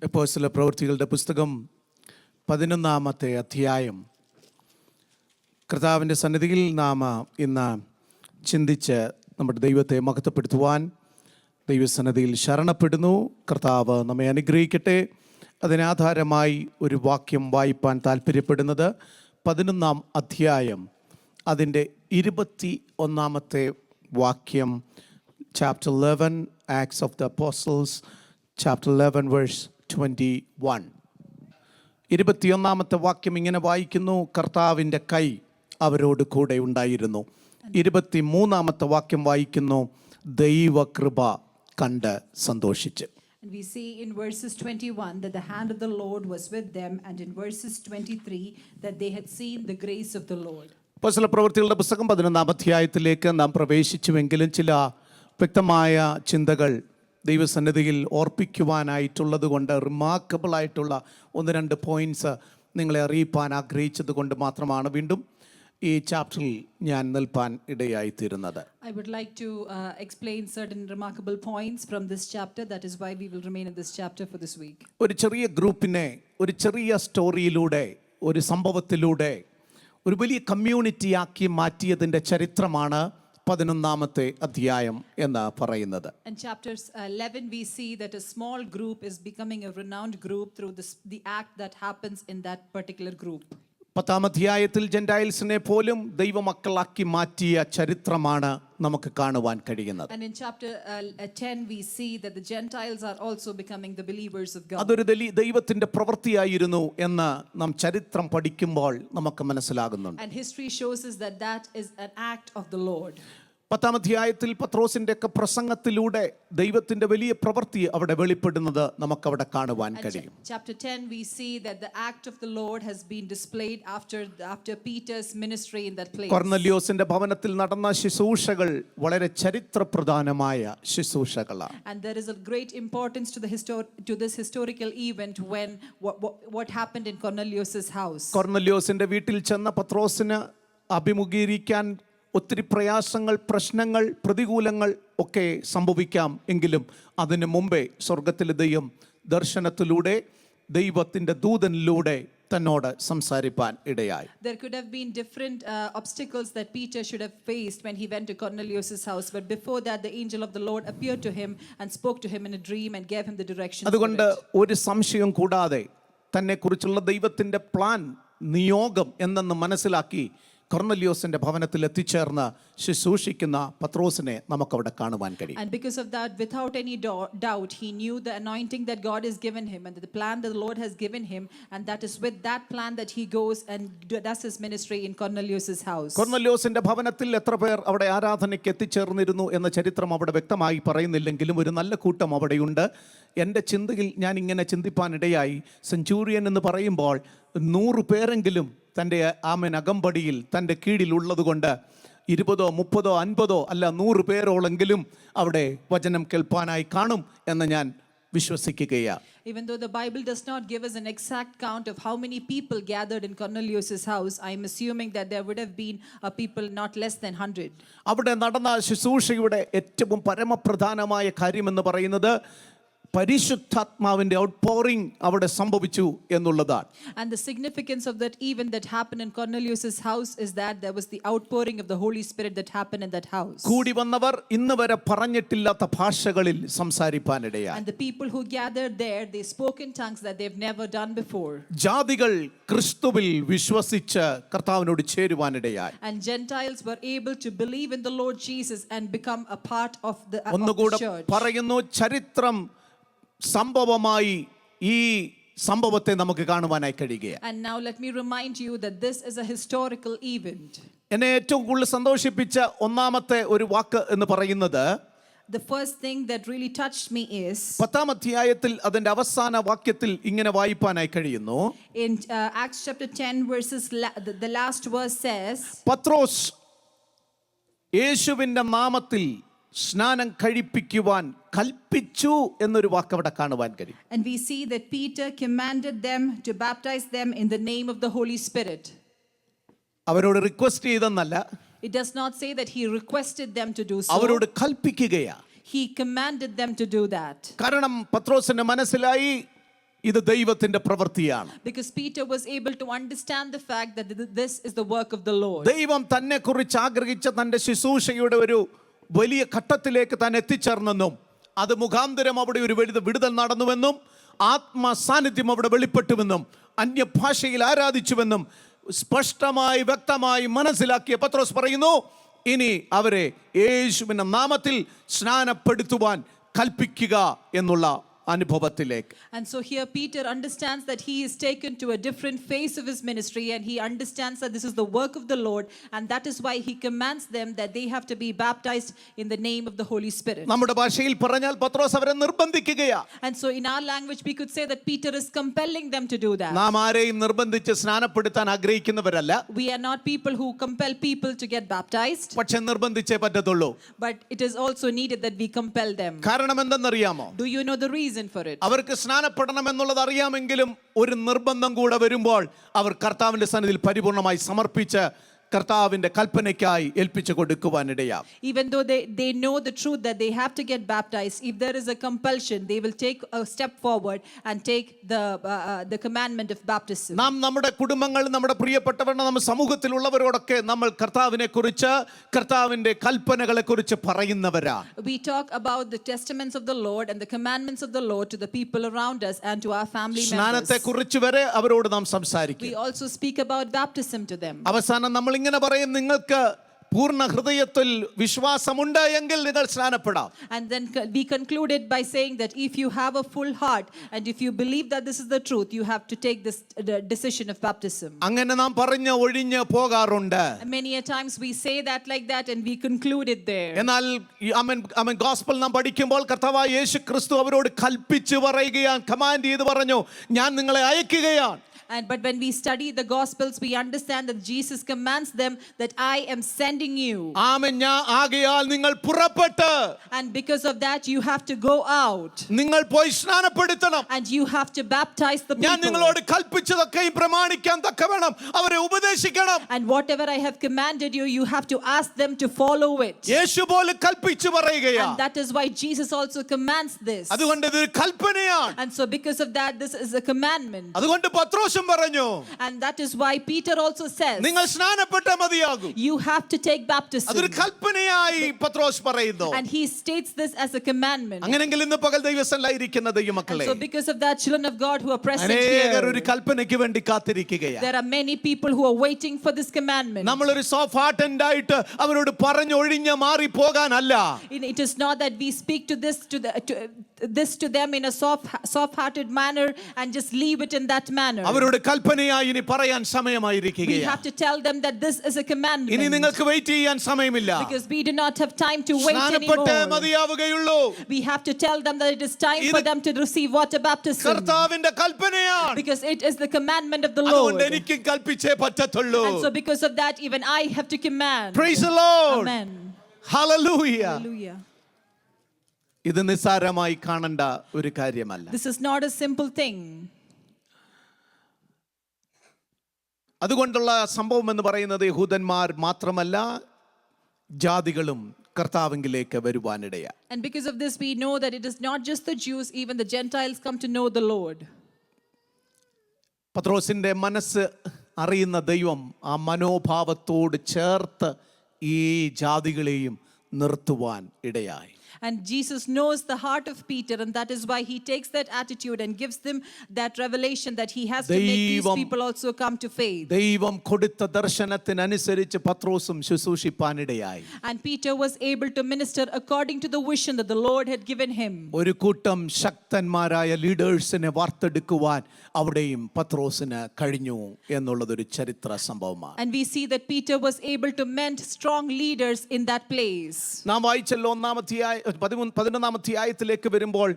അപ്പോസ്തല പ്രവൃത്തികളുടെ പുസ്തകം 11-ാമത്തെ അധ്യായം. കർത്താവിൻ്റെ സന്നിധിയിൽ നാം ഇന്ന് ചിന്തിച്ച് നമ്മുടെ ദൈവത്തെ മഹത്വപ്പെടുത്തുവാൻ ദൈവസന്നിധിയിൽ ശരണപ്പെടുന്നു. കർത്താവ് നമ്മെ അനുഗ്രഹിക്കട്ടെ. അതിനാധാരമായി ഒരു വാക്യം വായിപ്പാൻ താല്പര്യപ്പെടുന്നത് 11-ാം അധ്യായം അതിൻ്റെ 21-ാമത്തെ വാക്യം, chapter 11, acts of the apostles, chapter 11 verse 21. 21-ാമത്തെ വാക്യം ഇങ്ങനെ വായിക്കുന്നു: കർത്താവിൻ്റെ കൈ അവരോട് കൂടെ ഉണ്ടായിരുന്നു. 23-ാമത്തെ വാക്യം വായിക്കുന്നു: ദൈവകൃപ കണ്ട് സന്തോഷിച്ച്. And we see in verses 21 that the hand of the Lord was with them, and in verses 23 that they had seen the grace of the Lord. അപ്പോസ്തല പ്രവൃത്തികളുടെ പുസ്തകം 11-ാം അധ്യായത്തിലേക്ക് നാം പ്രവേശിച്ചുവെങ്കിലും ചില വ്യക്തമായ ചിന്തകൾ ദൈവസന്നിധിയിൽ ഓർപ്പിക്കുവാനായിട്ടുള്ളത് കൊണ്ട്, റിമാർക്കബിൾ ആയിട്ടുള്ള 1-2 പോയിന്റ്സ് നിങ്ങളെ അറിയിപ്പാൻ ആഗ്രഹിച്ചത് കൊണ്ട് മാത്രമാണ് വീണ്ടും ഈ ചാപ്റ്ററിൽ ഞാൻ നിൽപ്പാൻ ഇടയായിത്തീരുന്നത്. I would like to explain certain remarkable points from this chapter. That is why we will remain in this chapter for this week. ഒരു ചെറിയ ഗ്രൂപ്പിനെ ഒരു ചെറിയ സ്റ്റോറിയിലൂടെ, ഒരു സംഭവത്തിലൂടെ ഒരു വലിയ കമ്മ്യൂണിറ്റിയാക്കി മാറ്റിയതിൻ്റെ ചരിത്രമാണ് 11-ാമത്തെ അധ്യായം എന്ന് പറയുന്നത്. In chapters 11 we see that a small group is becoming a renowned group through the act that happens in that particular group. 10-ാം അധ്യായത്തിൽ ജെന്റൈൽസിനെ പോലും ദൈവമക്കളാക്കി മാറ്റിയ ചരിത്രമാണ് നമുക്ക് കാണുവാൻ കഴിയുന്നത്. And in chapter 10 we see that the Gentiles are also becoming the believers of God. അതൊരു ദൈവത്തിന്റെ പ്രവൃത്തിയായിരുന്നു എന്ന് നാം ചരിത്രം പഠിക്കുമ്പോൾ നമുക്ക് മനസ്സിലാകുന്നുണ്ട്. And history shows us that that is an act of the Lord. 10-ാം അധ്യായത്തിൽ പത്രോസിന്റെ ഒക്കെ പ്രസംഗത്തിലൂടെ ദൈവത്തിന്റെ വലിയ പ്രവൃത്തി അവിടെ വെളിപ്പെടുന്നത് നമുക്കവിടെ കാണുവാൻ കഴിയും. Chapter 10 we see that the act of the Lord has been displayed after Peter's ministry in that place. കൊർന്നല്യോസിന്റെ ഭവനത്തിൽ നടന്ന ശുശ്രൂഷകൾ വളരെ ചരിത്രപ്രധാനമായ ശുശ്രൂഷകളാണ്. And there is a great importance to this historical event when what happened in Cornelius's house. കൊർന്നല്യോസിന്റെ വീട്ടിൽ ചെന്ന പത്രോസിന് അഭിമുഖീകരിക്കാൻ ഒത്തിരി പ്രയാസങ്ങൾ, പ്രശ്നങ്ങൾ, പ്രതികൂലങ്ങൾ ഒക്കെ സംഭവിക്കാം. എങ്കിലും അതിനു മുമ്പേ സ്വർഗത്തിലെ ദൈവം ദർശനത്തിലൂടെ ദൈവത്തിൻ്റെ ദൂതനിലൂടെ തന്നോട് സംസാരിപ്പാൻ ഇടയായി. There could have been different obstacles that Peter should have faced when he went to Cornelius's house, but before that the angel of the Lord appeared to him and spoke to him in a dream and gave him the directions. അതുകൊണ്ട് ഒരു സംശയം കൂടാതെ തന്നെക്കുറിച്ചുള്ള ദൈവത്തിൻ്റെ plan, നിയോഗം എന്നെന്ന് മനസ്സിലാക്കി കൊർന്നല്യോസിന്റെ ഭവനത്തിൽ എത്തിച്ചേർന്ന് ശുശ്രൂഷിക്കുന്ന പത്രോസിനെ നമുക്കവിടെ കാണുവാൻ കഴിയും. And because of that, without any doubt, he knew the anointing that God has given him and the plan that the Lord has given him, and that is with that plan that he goes and does his ministry in Cornelius's house. കൊർന്നല്യോസിന്റെ ഭവനത്തിൽ എത്ര പേർ അവിടെ ആരാധനയ്ക്ക് എത്തിച്ചേർന്നിരുന്നു എന്ന ചരിത്രം അവിടെ വ്യക്തമായി പറയുന്നില്ലെങ്കിലും ഒരു നല്ല കൂട്ടം അവിടെയുണ്ട്. എൻ്റെ ചിന്തയിൽ ഞാൻ ഇങ്ങനെ ചിന്തിപ്പാനിടയായി, സെഞ്ചൂറിയൻ എന്ന് പറയുമ്പോൾ 100 പേരെങ്കിലും തൻ്റെ അകമ്പടിയിൽ തൻ്റെ കീഴിലുള്ളത് കൊണ്ട് 20, 30, 50 അല്ല 100 പേരോളെങ്കിലും അവിടെ വചനം കേൾപ്പാനായി കാണും എന്ന് ഞാൻ വിശ്വസിക്കുകയാണ്. Even though the Bible does not give us an exact count of how many people gathered in Cornelius's house, I am assuming that there would have been a people not less than 100. അവിടെ നടന്ന ശുശ്രൂഷയുടെ ഏറ്റവും പരമപ്രധാനമായ കാര്യമെന്ന് പറയുന്നത് പരിശുദ്ധാത്മാവിന്റെ ഔട്ട്പോറിംഗ് അവിടെ സംഭവിച്ചു എന്നുള്ളതാണ്. And the significance of that event that happened in Cornelius's house is that there was the outpouring of the Holy Spirit that happened in that house. കൂടി വന്നവർ ഇന്ന് വരെ പറഞ്ഞിട്ടില്ലാത്ത ഭാഷകളിൽ സംസാരിപ്പാനിടയായി. And the people who gathered there, they spoke in tongues that they've never done before. ജാതികൾ ക്രിസ്തുവിൽ വിശ്വസിച്ച് കർത്താവിനോട് ചേരുവാനിടയായി. And Gentiles were able to believe in the Lord Jesus and become a part of the church. പറയുന്നു, ചരിത്രം സംഭവമായി ഈ സംഭവത്തെ നമുക്ക് കാണുവാനായി കഴിയുകയാണ്. And now let me remind you that this is a historical event. എന്നെ ഏറ്റവും കൂടുതൽ സന്തോഷിപ്പിച്ച ഒന്നാമത്തെ ഒരു വാക്ക് എന്ന് പറയുന്നത്, the first thing that really touched me is 10-ാം അധ്യായത്തിൽ അതിന്റെ അവസാന വാക്യത്തിൽ ഇങ്ങനെ വായിപ്പാനായി കഴിയുന്നു. In Acts chapter 10 verses the last verse says, പത്രോസ് യേശുവിന്റെ നാമത്തിൽ സ്നാനം കഴിപ്പിക്കുവാൻ കൽപ്പിച്ചു എന്നൊരു വാക്ക് അവിടെ കാണുവാൻ കഴിയും. And we see that Peter commanded them to baptize them in the name of the Holy Spirit. അവരോട് request ചെയ്തെന്നല്ല, It does not say that he requested them to do so. അവരോട് കൽപ്പിക്കുകയാ. He commanded them to do that. കാരണം പത്രോസിന് മനസ്സിലായി ഇത് ദൈവത്തിന്റെ പ്രവൃത്തിയാണ്. Because Peter was able to understand the fact that this is the work of the Lord. ദൈവം തന്നെ കുറിച്ച് ആഗ്രഹിച്ച തന്റെ ശുശ്രൂഷയുടെ ഒരു വലിയ ഘട്ടത്തിലേക്ക് താൻ എത്തിച്ചേർന്നെന്നും അത് മുഖാന്തരം അവിടെ ഒരു വിടുതൽ നടന്നുവെന്നും ആത്മസാന്നിധ്യം അവിടെ വെളിപ്പെട്ടുവെന്നും അന്യഭാഷയിൽ ആരാധിച്ചുവെന്നും സ്പഷ്ടമായി വ്യക്തമായി മനസ്സിലാക്കിയ പത്രോസ് പറയുന്നു, ഇനി അവരെ യേശുവിന്റെ നാമത്തിൽ സ്നാനപ്പെടുത്തുവാൻ കൽപ്പിക്കുക എന്നുള്ള അനുഭവത്തിലേക്ക്. And so here Peter understands that he is taken to a different phase of his ministry, and he understands that this is the work of the Lord, and that is why he commands them that they have to be baptized in the name of the Holy Spirit. നമ്മുടെ ഭാഷയിൽ പറഞ്ഞാൽ പത്രോസ് അവരെ നിർബന്ധിക്കുകയാണ്. And so in our language we could say that Peter is compelling them to do that. നാം ആരെയും നിർബന്ധിച്ച് സ്നാനപ്പെടുത്താൻ ആഗ്രഹിക്കുന്നവരല്ല. We are not people who compel people to get baptized, പക്ഷെ നിർബന്ധിച്ചേ പറ്റത്തുള്ളൂ. but it is also needed that we compel them. കാരണം എന്തെന്നറിയാമോ? Do you know the reason for it? അവർക്ക് സ്നാനപ്പെടണം എന്നുള്ളത് അറിയാമെങ്കിലും ഒരു നിർബന്ധം കൂടെ വരുമ്പോൾ അവർ കർത്താവിന്റെ സന്നിധിയിൽ പരിപൂർണമായി സമർപ്പിച്ച് കർത്താവിന്റെ കൽപ്പനയ്ക്കായി ഏൽപ്പിച്ചു കൊടുക്കുവാനിടയാം. Even though they know the truth that they have to get baptized, if there is a compulsion, they will take a step forward and take the commandment of baptism. നാം നമ്മുടെ കുടുംബങ്ങൾ, നമ്മുടെ പ്രിയപ്പെട്ടവർ, നമ്മുടെ സമൂഹത്തിലുള്ളവരോടൊക്കെ നമ്മൾ കർത്താവിനെ കുറിച്ച്, കർത്താവിന്റെ കൽപ്പനകളെ കുറിച്ച് പറയുന്നവരാണ്. We talk about the testaments of the Lord and the commandments of the Lord to the people around us and to our family സ്നാനത്തെ members. കുറിച്ച് വരെ അവരോട് നാം സംസാരിക്കും. We also speak about baptism to them. അവസാനം നമ്മൾ ഇങ്ങനെ പറയും, നിങ്ങൾക്ക് പൂർണ്ണ ഹൃദയത്തിൽ വിശ്വാസമുണ്ട് എങ്കിൽ നിങ്ങൾ സ്നാനപ്പെടാം. And then we concluded by saying that if you have a full heart and if you believe that this is the truth, you have to take this decision of baptism. അങ്ങനെ നാം പറഞ്ഞു ഒഴിഞ്ഞ് പോകാറുണ്ട്. Many a times we say that like that and we conclude it there. എന്നാൽ ആമേൻ gospel നാം പഠിക്കുമ്പോൾ കർത്താവായ യേശു ക്രിസ്തു അവരോട് കൽപ്പിച്ചു പറയുകയാണ്, കമാൻഡ് ചെയ്ത് പറഞ്ഞു, ഞാൻ നിങ്ങളെ അയക്കുകയാണ്. But when we study the Gospels, we understand that Jesus commands them that I am sending you. ആമേൻ. ആകയാൽ നിങ്ങൾ പുറപ്പെട്ട്, And because of that, you have to go out. നിങ്ങൾ പോയി സ്നാനപ്പെടുത്തണം. And you have to baptize the ഞാൻ people. നിങ്ങളോട് കൽപ്പിച്ചതൊക്കെയും പ്രമാണിക്കാൻ തക്കവണ്ണം അവരെ ഉപദേശിക്കണം. And whatever I have commanded you, you have to ask them to follow it. യേശു പോലും കൽപ്പിച്ചു പറയുകയാണ്. And that is why Jesus also commands this. അതുകൊണ്ട് ഇതൊരു കൽപ്പനയാണ്. And so because of that, this is a commandment. അതുകൊണ്ട് പത്രോസ് പറഞ്ഞു, And that is why Peter also says, നിങ്ങൾ സ്നാനപ്പെട്ട മതിയാകും. you have to take baptism. അതൊരു കൽപ്പനയായി പത്രോസ് പറയുന്നു. And he states this as a commandment. അങ്ങനെങ്കിൽ ഇന്ന് പകൽ ദൈവസന്നിധിയിലിരിക്കുന്ന ദൈവമക്കളെ, So because of that, children of God who are present അനേകർ ഒരു here, കൽപ്പനയ്ക്ക് വേണ്ടി കാത്തിരിക്കുകയാണ്. there are many people who are waiting for this commandment. നമ്മളൊരു സോഫ്റ്റ് ഹാർട്ടൻഡ് ആയിട്ട് അവരോട് പറഞ്ഞൊഴിഞ്ഞ് മാറി പോകാനല്ല. It is not that we speak to them in a soft-hearted manner and just leave it in that manner. അവരോട് കൽപ്പനയായി ഇനി പറയാൻ We സമയമായിരിക്കുകയാണ്. have to tell them that this is a ഇനി commandment. നിങ്ങൾക്ക് wait ചെയ്യാൻ സമയമില്ല. Because we do not have time to wait സ്നാനപ്പെട്ടേ anymore. മതിയാവുകയുള്ളൂ. We have to tell them that it is time for them to receive water baptism. കർത്താവിന്റെ കൽപ്പനയാണ്. Because it is the commandment of the അതുകൊണ്ട് Lord. എനിക്കും കൽപ്പിച്ചേ പറ്റത്തുള്ളൂ. And so because of that, even I have to command. Praise the Lord. Amen. Hallelujah. Hallelujah. ഇത് നിസ്സാരമായി കാണേണ്ട ഒരു കാര്യമല്ല. This is not a simple thing. അതുകൊണ്ടുള്ള സംഭവം എന്ന് പറയുന്നത് യഹൂദന്മാർ മാത്രമല്ല, ജാതികളും കർത്താവിലേക്ക് വരുവാനിടയാ. And because of this, we know that it is not just the Jews, even the Gentiles come to know the Lord. പത്രോസിന്റെ മനസ്സ് അറിയുന്ന ദൈവം ആ മനോഭാവത്തോട് ചേർത്ത് ഈ ജാതികളെയും നിർത്തുവാൻ ഇടയായി. And Jesus knows the heart of Peter, and that is why he takes that attitude and gives them that revelation that he has to make these people also come to faith. ദൈവം കൊടുത്ത ദർശനത്തിനനുസരിച്ച് പത്രോസും ശുശ്രൂഷിപ്പാനിടയായി. And Peter was able to minister according to the vision that the Lord had given him. ഒരു കൂട്ടം ശക്തന്മാരായ ലീഡേഴ്സിനെ വാർത്തെടുക്കുവാൻ അവിടെയും പത്രോസിന് കഴിഞ്ഞു എന്നുള്ളതൊരു ചരിത്ര സംഭവമാണ്. And we see that Peter was able to mend strong leaders in that place. നാം വായിച്ചല്ലോ 11-ാം അധ്യായത്തിലേക്ക് വരുമ്പോൾ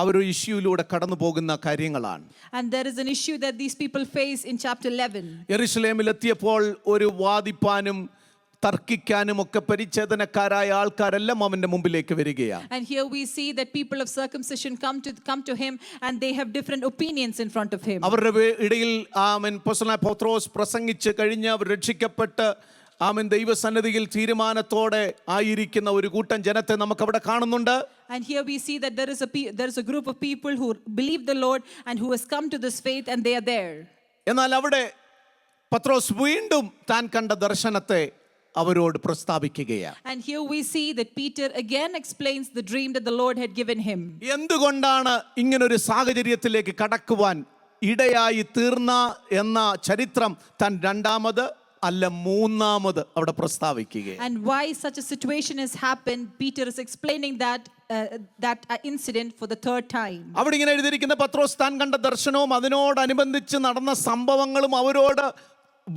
അവരൊരു ഇഷ്യൂയിലൂടെ കടന്നു പോകുന്ന കാര്യങ്ങളാണ്. And there is an issue that these people face in chapter 11. യെരൂശലേമിലെത്തിയപ്പോൾ ഒരു വാദിപ്പാനും തർക്കിക്കാനും ഒക്കെ പരിച്ഛേദനക്കാരായ ആൾക്കാരെല്ലാം അവന്റെ മുമ്പിലേക്ക് വരികയാണ്. And here we see that people of circumcision come to him and they have different opinions in front of him. അവരുടെ ഇടയിൽ പത്രോസ് പ്രസംഗിച്ച് കഴിഞ്ഞ് അവർ രക്ഷിക്കപ്പെട്ട് ആമേൻ. ദൈവസന്നിധിയിൽ തീരുമാനത്തോടെ ആയിരിക്കുന്ന ഒരു കൂട്ടം ജനത്തെ നമുക്ക് അവിടെ കാണുന്നുണ്ട്. And here we see that there is a group of people who believe the Lord and who has come to this faith, and they are there. എന്നാൽ അവിടെ പത്രോസ് വീണ്ടും താൻ കണ്ട ദർശനത്തെ അവരോട് പ്രസ്താവിക്കുകയാണ്. And here we see that Peter again explains the dream that the Lord had given him. എന്തുകൊണ്ടാണ് ഇങ്ങനൊരു സാഹചര്യത്തിലേക്ക് കടക്കുവാൻ ഇടയായി തീർന്ന എന്ന ചരിത്രം താൻ രണ്ടാമത് അല്ല മൂന്നാമത് അവിടെ പ്രസ്താവിക്കുകയാണ്. And why such a situation has happened, Peter is explaining that incident for the third time. അവിടെ ഇങ്ങനെ എഴുതിയിരിക്കുന്ന പത്രോസ് താൻ കണ്ട ദർശനവും അതിനോടനുബന്ധിച്ച് നടന്ന സംഭവങ്ങളും അവരോട്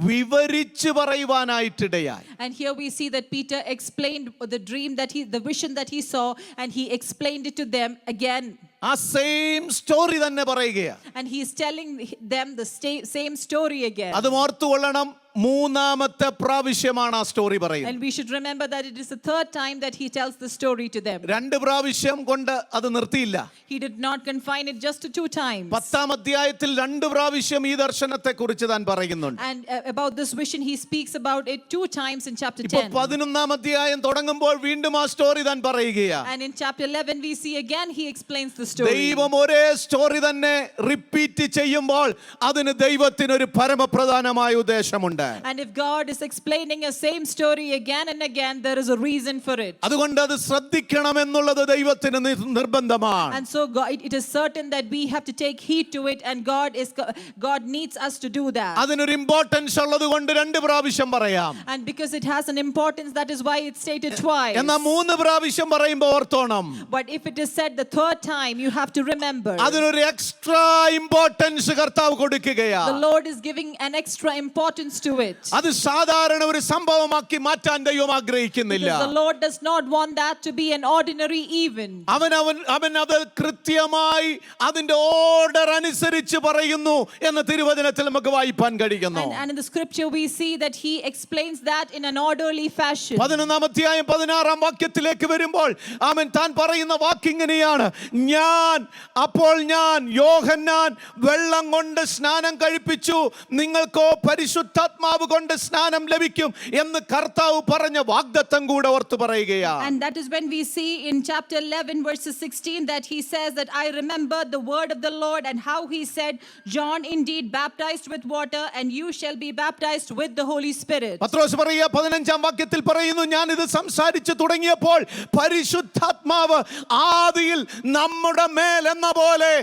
വിവരിച്ചു പറയുവാനായിട്ടിടയായി. And here we see that Peter explained the vision that he saw, and he explained it to them again. ആ സെയിം സ്റ്റോറി തന്നെ പറയുകയാണ്. And he is telling them the same story again. അത് ഓർത്തുകൊള്ളണം, മൂന്നാമത്തെ പ്രാവശ്യമാണ് ആ സ്റ്റോറി പറയുന്നത്. And we should remember that it is the third time that he tells the story to them. രണ്ട് പ്രാവശ്യം കൊണ്ട് അത് നിർത്തിയില്ല. He did not confine it just to 2 times. 10-ാം അധ്യായത്തിൽ രണ്ട് പ്രാവശ്യം ഈ ദർശനത്തെ കുറിച്ച് താൻ പറയുന്നുണ്ട്. And about this vision he speaks about it 2 times in chapter 10. ഇപ്പോൾ 11-ാം അധ്യായം തുടങ്ങുമ്പോൾ വീണ്ടും ആ സ്റ്റോറി താൻ പറയുകയാണ്. And in chapter 11 we see again he explains the story. ദൈവം ഒരേ സ്റ്റോറി തന്നെ റിപ്പീറ്റ് ചെയ്യുമ്പോൾ അതിന് ദൈവത്തിന് ഒരു പരമപ്രധാനമായ ഉദ്ദേശമുണ്ട്. And if God is explaining a same story again and again, there is a reason for it. അതുകൊണ്ട് അത് ശ്രദ്ധിക്കണം എന്നുള്ളത് ദൈവത്തിന് നിർബന്ധമാണ്. And so it is certain that we have to take heed to it, and God needs us to do that. അതിനൊരു importance ഉള്ളത് കൊണ്ട് രണ്ട് പ്രാവശ്യം പറയാം. And because it has an importance, that is why it's stated twice. എന്നാൽ മൂന്ന് പ്രാവശ്യം പറയുമ്പോൾ ഓർത്തോണം, But if it is said the third time, you have to remember. അതിനൊരു എക്സ്ട്രാ ഇമ്പോർട്ടൻസ് കർത്താവ് കൊടുക്കുകയാണ്. The Lord is giving an extra importance to it. അത് സാധാരണ ഒരു സംഭവമാക്കി മാറ്റാൻ ദൈവം ആഗ്രഹിക്കുന്നില്ല. Because the Lord does not want that to be an ordinary event. അവൻ അത് കൃത്യമായി അതിന്റെ ഓർഡർ അനുസരിച്ച് പറയുന്നു എന്ന് തിരുവചനത്തിൽ നമുക്ക് വായിപ്പാൻ കഴിയുന്നു. And in the scripture we see that he explains that in an orderly fashion. 11-ാം അധ്യായം 16-ാം വാക്യത്തിലേക്ക് വരുമ്പോൾ അവൻ താൻ പറയുന്ന വാക്കിങ്ങനെയാണ്, അപ്പോൾ ഞാൻ യോഹന്നാൻ വെള്ളം കൊണ്ട് സ്നാനം കഴിപ്പിച്ചു, നിങ്ങൾക്കോ പരിശുദ്ധാത്മാവ് കൊണ്ട് സ്നാനം ലഭിക്കും എന്ന് കർത്താവ് പറഞ്ഞ വാഗ്ദത്തം കൂടെ ഓർത്തു പറയുകയാണ്. And that is when we see in chapter 11 verses 16 that he says that I remember the word of the Lord and how he said, John indeed baptized with water and you shall be baptized with the Holy Spirit. പത്രോസ് പറയുക 15-ാം വാക്യത്തിൽ പറയുന്നു, ഞാൻ ഇത് സംസാരിച്ചു തുടങ്ങിയപ്പോൾ പരിശുദ്ധാത്മാവ് ആദിയിൽ നമ്മുടെ മേൽ എന്ന പോലെ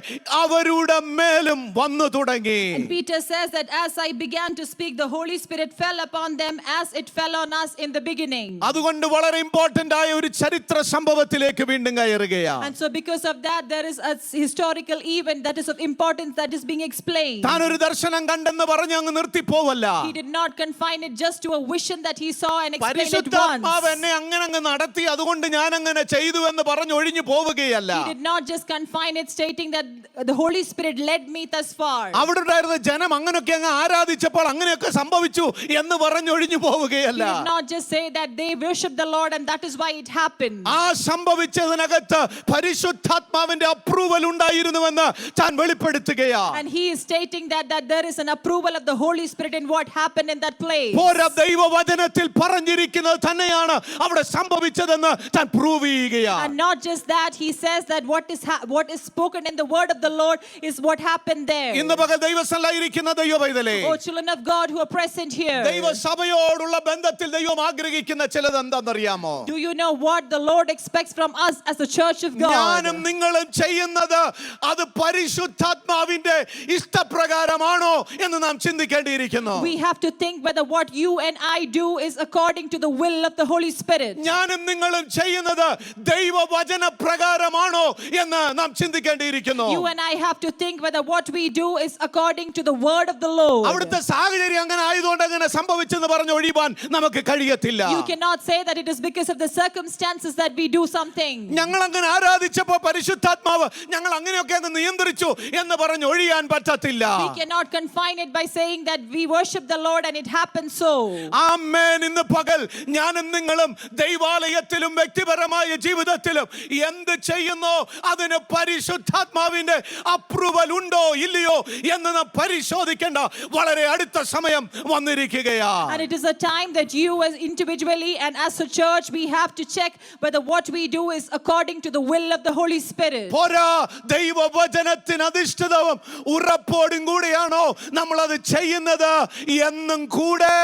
അവരുടെ മേലും വന്നു തുടങ്ങി. And Peter says that as I began to speak, the Holy Spirit fell upon them as it fell on us in the beginning. അതുകൊണ്ട് വളരെ ഇമ്പോർട്ടന്റ് ആയ ഒരു ചരിത്ര സംഭവത്തിലേക്ക് വീണ്ടും കയറുകയാണ്. And so because of that there is a historical event that is of importance that is being explained. താൻ ഒരു ദർശനം കണ്ടെന്ന് പറഞ്ഞ് അങ്ങ് നിർത്തി പോവല്ല. He did not confine it just to a vision that he saw and explain it once. പരിശുദ്ധാത്മാവ് എന്നെ അങ്ങനെ അങ്ങ് നടത്തി, അതുകൊണ്ട് ഞാൻ അങ്ങനെ ചെയ്തു എന്ന് പറഞ്ഞു ഒഴിഞ്ഞു പോവുകയല്ല. He did not just confine it stating that the Holy Spirit led me thus far. അവിടെ ഉണ്ടായിരുന്ന ജനം അങ്ങനെയൊക്കെ അങ്ങ് ആരാധിച്ചപ്പോൾ അങ്ങനെയൊക്കെ സംഭവിച്ചു എന്ന് പറഞ്ഞു ഒഴിഞ്ഞു പോവുകയല്ല. He did not just say that they worship the Lord and that is why it happened. ആ സംഭവിച്ചതിനകത്ത് പരിശുദ്ധാത്മാവിന്റെ അപ്രൂവൽ ഉണ്ടായിരുന്നുവെന്ന് താൻ വെളിപ്പെടുത്തുകയാണ്. And he is stating that there is an approval of the Holy Spirit in what happened in that place. പോരാ, ദൈവവചനത്തിൽ പറഞ്ഞിരിക്കുന്നത് തന്നെയാണ് അവിടെ സംഭവിച്ചതെന്ന് താൻ പ്രൂവ് ചെയ്യുകയാണ്. And not just that, he says that what is spoken in the word of the Lord is what happened there. ഇന്ന് പകൽ ദൈവസന്നിധിയിലിരിക്കുന്ന ദൈവപൈതലേ, Oh children of God who are present here, ദൈവസഭയോടുള്ള ബന്ധത്തിൽ ദൈവം ആഗ്രഹിക്കുന്ന ചിലത് എന്താണെന്നറിയാമോ? do you know what the Lord expects from us as the church of God? ഞാനും നിങ്ങളും ചെയ്യുന്നത് അത് പരിശുദ്ധാത്മാവിന്റെ ഇഷ്ടപ്രകാരമാണോ എന്ന് നാം ചിന്തിക്കേണ്ടിയിരിക്കുന്നു. We have to think whether what you and I do is according to the will of the Holy Spirit. ഞാനും നിങ്ങളും ചെയ്യുന്നത് ദൈവവചന പ്രകാരമാണോ എന്ന് നാം ചിന്തിക്കേണ്ടിയിരിക്കുന്നു. You and I have to think whether what we do is according to the word of the Lord. അവിടുത്തെ സാഹചര്യം അങ്ങനെ ആയതുകൊണ്ട് അങ്ങനെ സംഭവിച്ചെന്ന് പറഞ്ഞു ഒഴിവാൻ നമുക്ക് കഴിയത്തില്ല. You cannot say that it is because of the circumstances that we do something. ഞങ്ങൾ അങ്ങനെ ആരാധിച്ചപ്പോൾ പരിശുദ്ധാത്മാവ് ഞങ്ങൾ അങ്ങനെയൊക്കെ അങ്ങ് നിയന്ത്രിച്ചു എന്ന് പറഞ്ഞു ഒഴിയാൻ പറ്റത്തില്ല. We cannot confine it by saying that we worship the Lord and it happened so. ആമേൻ. ഇന്ന് പകൽ ഞാനും നിങ്ങളും ദൈവാലയത്തിലും വ്യക്തിപരമായ ജീവിതത്തിലും എന്ത് ചെയ്യുന്നോ അതിന് പരിശുദ്ധാത്മാവിന്റെ അപ്രൂവൽ ഉണ്ടോ ഇല്ലയോ എന്ന് നാം പരിശോധിക്കേണ്ട വളരെ അടുത്ത സമയം വന്നിരിക്കുകയാ. And it is a time that you as individually and as a church we have to check whether what we do is according to the will of the Holy Spirit. പോരാ, ദൈവവചനത്തിന് അധിഷ്ഠിതവും ഉറപ്പോടും കൂടിയാണോ നമ്മൾ അത് ചെയ്യുന്നത് എന്നും കൂടെ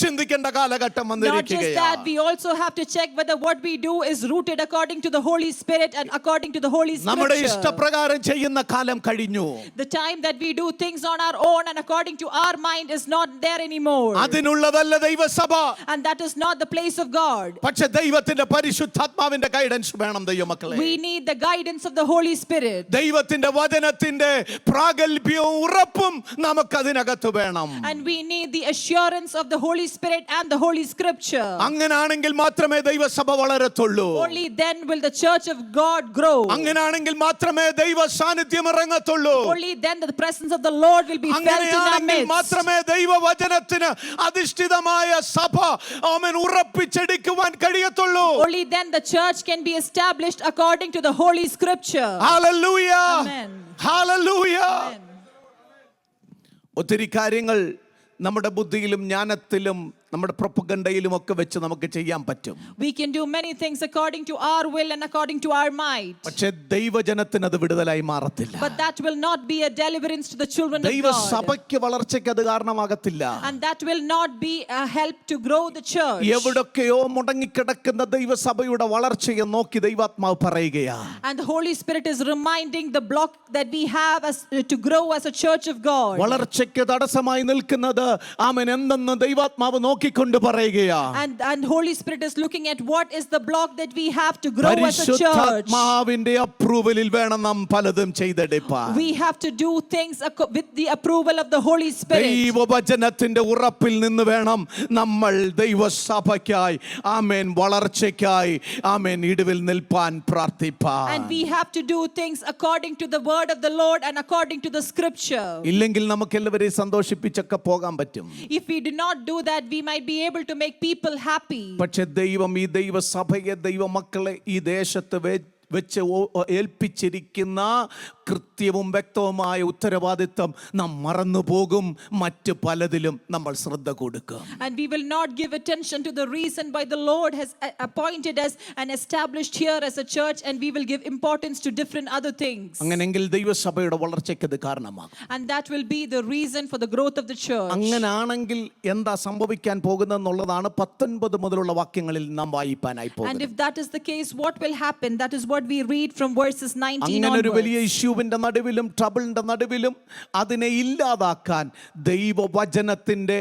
ചിന്തിക്കേണ്ട കാലഘട്ടം Not just വന്നിരിക്കുകയാ. that, we also have to check whether what we do is rooted according to the Holy Spirit and according to the Holy നമ്മുടെ Scripture. ഇഷ്ടപ്രകാരം ചെയ്യുന്ന കാലം കഴിഞ്ഞു. The time that we do things on our own and according to our mind is not there anymore. അതിനുള്ളതല്ല ദൈവസഭ. And that is not the place of God. പക്ഷെ ദൈവത്തിന്റെ പരിശുദ്ധാത്മാവിന്റെ guidance വേണം ദൈവമക്കളെ. We need the guidance of the Holy Spirit. ദൈവത്തിന്റെ വചനത്തിന്റെ പ്രാഗൽഭ്യവും ഉറപ്പും നമുക്ക് അതിനകത്ത് വേണം. And we need the assurance of the Holy Spirit and the Holy Scripture. അങ്ങനാണെങ്കിൽ മാത്രമേ ദൈവസഭ വളരത്തുള്ളൂ. Only then will the church of God grow. അങ്ങനാണെങ്കിൽ മാത്രമേ ദൈവ സാന്നിധ്യം ഇറങ്ങത്തുള്ളൂ. Only then the presence of the Lord will be felt in our അങ്ങനെയാണെങ്കിൽ midst. മാത്രമേ ദൈവവചനത്തിന് അധിഷ്ഠിതമായ സഭ ആമേൻ ഉറപ്പിച്ചെടുക്കുവാൻ കഴിയത്തുള്ളൂ. Only then the church can be established according to the Holy Scripture. Hallelujah, Amen. Hallelujah. Amen. ഒത്തിരി കാര്യങ്ങൾ നമ്മുടെ ബുദ്ധിയിലും ജ്ഞാനത്തിലും നമ്മുടെ പ്രൊപ്പഗണ്ടയിലും ഒക്കെ വെച്ച് നമുക്ക് ചെയ്യാൻ പറ്റും. We can do many things according to our will and according to our might. പക്ഷേ ദൈവജനത്തിന് അത് വിടുതലായി മാറത്തില്ല. But that will not be a deliverance to the children of God. ദൈവസഭയ്ക്ക് വളർച്ചയ്ക്ക് അത് കാരണമാകത്തില്ല. And that will not be a help to grow the church. എവിടൊക്കെയോ മുടങ്ങിക്കിടക്കുന്ന ദൈവസഭയുടെ വളർച്ചയെ നോക്കി ദൈവാത്മാവ് പറയുകയാ. And the Holy Spirit is reminding the block that we have to grow as a church of God. വളർച്ചയ്ക്ക് തടസ്സമായി നിൽക്കുന്നത് ആമേൻ എന്തെന്ന് ദൈവാത്മാവ് നോക്കിക്കൊണ്ട് പറയുകയാ. And Holy Spirit is looking at what is the block that we have to grow as a church. പരിശുദ്ധാത്മാവിന്റെ അപ്രൂവലിൽ വേണം നാം പലതും ചെയ്തെടുപ്പാൻ. We have to do things with the approval of the Holy Spirit. ദൈവവചനത്തിന്റെ ഉറപ്പിൽ നിന്ന് വേണം നമ്മൾ ദൈവസഭയ്ക്കായി ആമേൻ വളർച്ചയ്ക്കായി ആമേൻ ഇടുവിൽ നിൽപ്പാൻ പ്രാർത്ഥിപ്പാൻ. And we have to do things according to the word of the Lord and according to the Scripture. ഇല്ലെങ്കിൽ നമുക്ക് എല്ലാവരെയും സന്തോഷിപ്പിച്ചൊക്കെ പോകാൻ പറ്റും. If we do not do that, we might be able to make people happy. പക്ഷെ ദൈവം ഈ ദൈവസഭയെ ദൈവമക്കളെ ഈ ദേശത്ത് വെച്ച് ഏൽപ്പിച്ചിരിക്കുന്ന കൃത്യവും വ്യക്തവുമായ ഉത്തരവാദിത്വം നാം മറന്നുപോകും. മറ്റ് പലതിലും നമ്മൾ ശ്രദ്ധ കൊടുക്കും. And we will not give attention to the reason why the Lord has appointed us and established here as a church, and we will give importance to different other things. അങ്ങനെങ്കിൽ ദൈവസഭയുടെ വളർച്ചയ്ക്ക് ഇത് കാരണമാകും. And that will be the reason for the growth of the church. അങ്ങനാണെങ്കിൽ എന്താ സംഭവിക്കാൻ പോകുന്നതെന്നുള്ളതാണ് 19 മുതലുള്ള വാക്യങ്ങളിൽ നാം വായിപ്പാനായി And പോകുന്നത്. if that is the case, what will happen? That is what we read from verses 19 അങ്ങനെ ഒരു വലിയ onwards. ഇഷ്യൂവിന്റെ നടുവിലും ട്രബിളിന്റെ നടുവിലും അതിനെ ഇല്ലാതാക്കാൻ ദൈവവചനത്തിന്റെ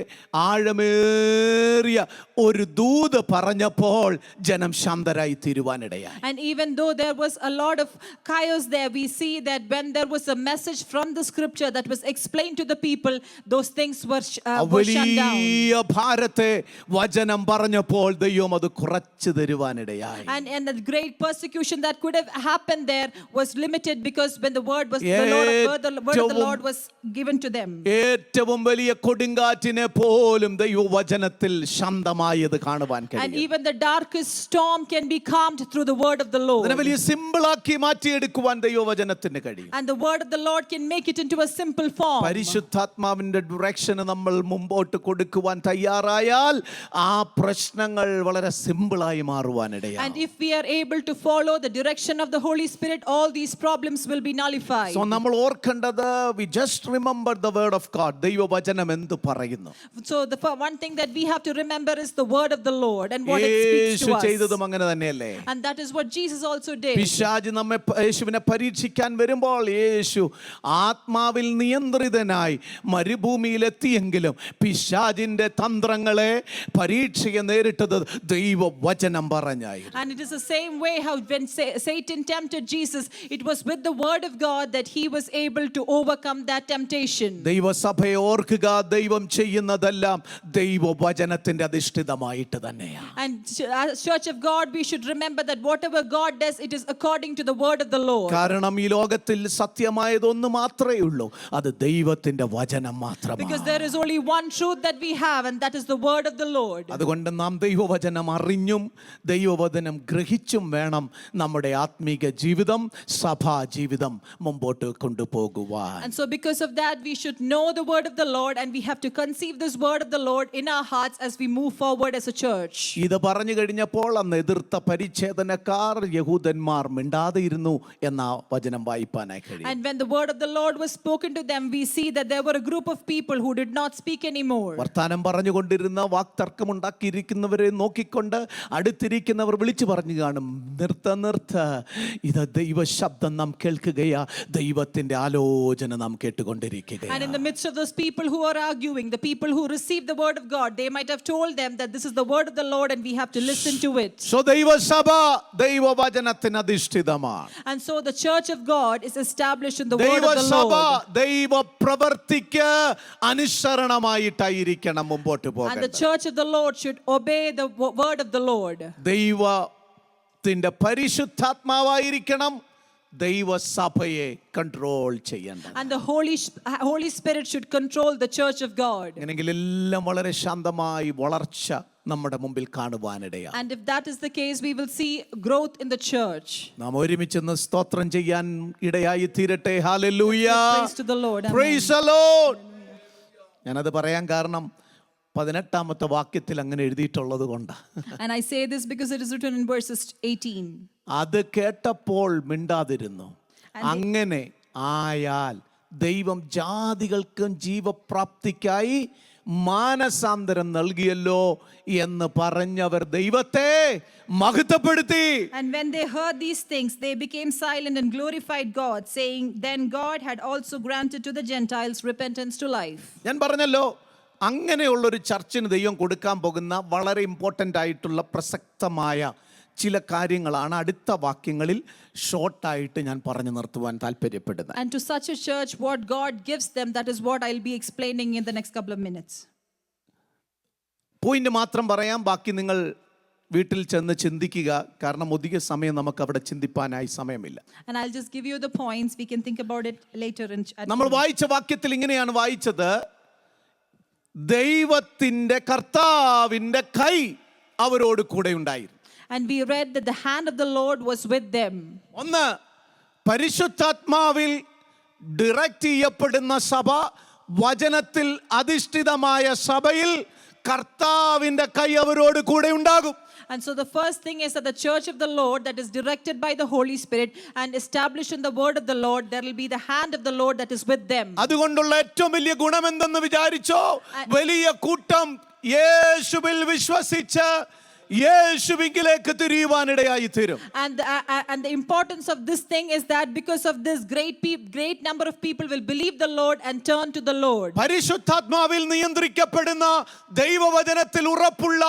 ആഴമേറിയ ഒരു ദൂത് പറഞ്ഞപ്പോൾ ജനം ശാന്തരായി തീരുവാനിടയായി. And even though there was a lot of chaos there, we see that when there was a message from the Scripture that was explained to the people, those things were shut down. വലിയ ഭാരത്തെ വചനം പറഞ്ഞപ്പോൾ ദൈവം അത് കുറച്ചു തരുവാനിടയായി. And the great persecution that could have happened there was limited because when the word was the word of the Lord was given to them. ഏറ്റവും വലിയ കൊടുങ്കാറ്റിനെ പോലും ദൈവവചനത്തിൽ ശാന്തമായത് കാണുവാൻ And കഴിയും. even the darkest storm can be calmed through the word of the Lord. അതിനെ വലിയ സിമ്പിളാക്കി മാറ്റിയെടുക്കുവാൻ ദൈവവചനത്തിന് കഴിയും. And the word of the Lord can make it into a simple form. പരിശുദ്ധാത്മാവിന്റെ ഡയറക്ഷന് നമ്മൾ മുമ്പോട്ട് കൊടുക്കുവാൻ തയ്യാറായാൽ ആ പ്രശ്നങ്ങൾ വളരെ സിമ്പിളായി മാറുവാനിടയായി. And if we are able to follow the direction of the Holy Spirit, all these problems will be nullified. So നമ്മൾ ഓർക്കേണ്ടത് we just remember the word of God. ദൈവവചനം എന്ത് പറയുന്നു? So the one thing that we have to remember is the word of the Lord and what it speaks Yeshu to us. ചെയ്തതും അങ്ങനെ തന്നെയല്ലേ? And that is what Jesus also did. പിശാച് യേശുവിനെ പരീക്ഷിക്കാൻ വരുമ്പോൾ യേശു ആത്മാവിൽ നിയന്ത്രിതനായി മരുഭൂമിയിലെത്തിയെങ്കിലും പിശാചിന്റെ തന്ത്രങ്ങളെ പരീക്ഷയെ നേരിട്ടത് ദൈവവചനം പറഞ്ഞായി. And it is the same way how when Satan tempted Jesus, it was with the word of God that he was able to overcome that temptation. ദൈവസഭയെ ഓർക്കുക, ദൈവം ചെയ്യുന്നതെല്ലാം ദൈവവചനത്തിന്റെ അധിഷ്ഠിതമായിട്ട് തന്നെയാണ്. And as Church of God, we should remember that whatever God does, it is according to the word of the Lord. കാരണം ഈ ലോകത്തിൽ സത്യമായതൊന്നു മാത്രമേ ഉള്ളൂ, അത് ദൈവത്തിന്റെ വചനം മാത്രമാണ്. Because there is only one truth that we have, and that is the word of the Lord. അതുകൊണ്ട് നാം ദൈവവചനം അറിഞ്ഞും ദൈവവചനം ഗ്രഹിച്ചും വേണം നമ്മുടെ ആത്മീക ജീവിതം, സഭാ ജീവിതം മുമ്പോട്ട് കൊണ്ടുപോകുവാൻ. And so because of that, we should know the word of the Lord, and we have to conceive this word of the Lord in our hearts as we move forward as a church. ഇത് പറഞ്ഞു കഴിഞ്ഞപ്പോൾ അന്ന് എതിർത്ത പരിച്ഛേദനക്കാർ യഹൂദന്മാർ മിണ്ടാതെ ഇരുന്നു എന്ന വചനം വായിപ്പാനായി കഴിയും. And when the word of the Lord was spoken to them, we see that there were a group of people who did not speak anymore. വർത്താനം പറഞ്ഞുകൊണ്ടിരുന്ന വാക്തർക്കമുണ്ടാക്കിയിരിക്കുന്നവരെ നോക്കിക്കൊണ്ട് അടുത്തിരിക്കുന്നവർ വിളിച്ചു പറഞ്ഞു കാണും, നിർത്ത, ഇത് ദൈവ ശബ്ദം നാം കേൾക്കുകയാ, ദൈവത്തിന്റെ ആലോചന നാം കേട്ടുകൊണ്ടിരിക്കുകയാ. And in the midst of those people who are arguing, the people who received the word of God, they might have told them that this is the word of the Lord and we have to listen to it. So ദൈവസഭ ദൈവവചനത്തിന് അധിഷ്ഠിതമാണ്. And so the church of God is established in the word of the ദൈവസഭ Lord. ദൈവ പ്രവൃത്തിക്ക് അനുസരണമായിട്ടായിരിക്കണം മുമ്പോട്ട് And the പോകേണ്ടത്. church of the Lord should obey the word of the Lord. ദൈവത്തിന്റെ പരിശുദ്ധാത്മാവായിരിക്കണം ദൈവസഭയെ control ചെയ്യേണ്ടത്. And the Holy Spirit should control the church of God. അങ്ങനെയെങ്കിൽ എല്ലാം വളരെ ശാന്തമായി വളർച്ച നമ്മുടെ മുമ്പിൽ കാണുവാനിടയാണ്. And if that is the case, we will see growth in the church. നാം ഒരുമിച്ചൊന്ന് സ്തോത്രം ചെയ്യാൻ ഇടയായി തീരട്ടെ. Hallelujah. Praise to the Lord. Amen. Praise the Lord. ഞാനത് പറയാൻ കാരണം 18-ാമത്തെ വാക്യത്തിൽ അങ്ങനെ എഴുതിയിട്ടുള്ളത് കൊണ്ടാണ്. And I say this because it is written in verses 18. അത് കേട്ടപ്പോൾ മിണ്ടാതിരുന്നു. അങ്ങനെ ആയാൽ ദൈവം ജാതികൾക്കും ജീവപ്രാപ്തിക്കായി മാനസാന്തരം നൽകിയല്ലോ എന്ന് പറഞ്ഞവർ ദൈവത്തെ മഹത്വപ്പെടുത്തി. And when they heard these things, they became silent and glorified God, saying, Then God had also granted to the Gentiles repentance to life. ഞാൻ പറഞ്ഞല്ലോ, അങ്ങനെയുള്ളൊരു ചർച്ചിന് ദൈവം കൊടുക്കാൻ പോകുന്ന വളരെ ഇമ്പോർട്ടൻ്റ് ആയിട്ടുള്ള പ്രസക്തമായ ചില കാര്യങ്ങളാണ് അടുത്ത വാക്യങ്ങളിൽ ഷോർട്ടായിട്ട് ഞാൻ പറഞ്ഞു നിർത്തുവാൻ താല്പര്യപ്പെടുന്നത്. And to such a church, what God gives them, that is what I'll be explaining in the next couple of minutes. Point മാത്രം പറയാം, ബാക്കി നിങ്ങൾ വീട്ടിൽ ചെന്ന് ചിന്തിക്കുക. കാരണം ഒധിക സമയം നമുക്ക് അവിടെ ചിന്തിപ്പാനായി സമയമില്ല. And I'll just give you the points. We can think about it later. നമ്മൾ വായിച്ച വാക്യത്തിൽ ഇങ്ങനെയാണ് വായിച്ചത്, ദൈവത്തിന്റെ കർത്താവിന്റെ കൈ അവരോട് കൂടെ ഉണ്ടായിരുന്നു. And we read that the hand of the Lord was with them. ഒന്ന്, പരിശുദ്ധാത്മാവിൽ ഡയറക്റ്റ് ചെയ്യപ്പെടുന്ന സഭ, വചനത്തിൽ അധിഷ്ഠിതമായ സഭയിൽ കർത്താവിന്റെ കൈ അവരോട് കൂടെ ഉണ്ടാകും. And so the first thing is that the church of the Lord that is directed by the Holy Spirit and established in the word of the Lord, there will be the hand of the Lord that is with them. അതുകൊണ്ടുള്ള ഏറ്റവും വലിയ ഗുണം എന്തെന്ന് വിചാരിച്ചോ, വലിയ കൂട്ടം യേശുവിൽ വിശ്വസിച്ച് യേശുവിലേക്ക് തിരിയുവാനിടയായി തീരും. And the importance of this thing is that because of this great number of people will believe the Lord and turn to the Lord. പരിശുദ്ധാത്മാവിൽ നിയന്ത്രിക്കപ്പെടുന്ന ദൈവവചനത്തിൽ ഉറപ്പുള്ള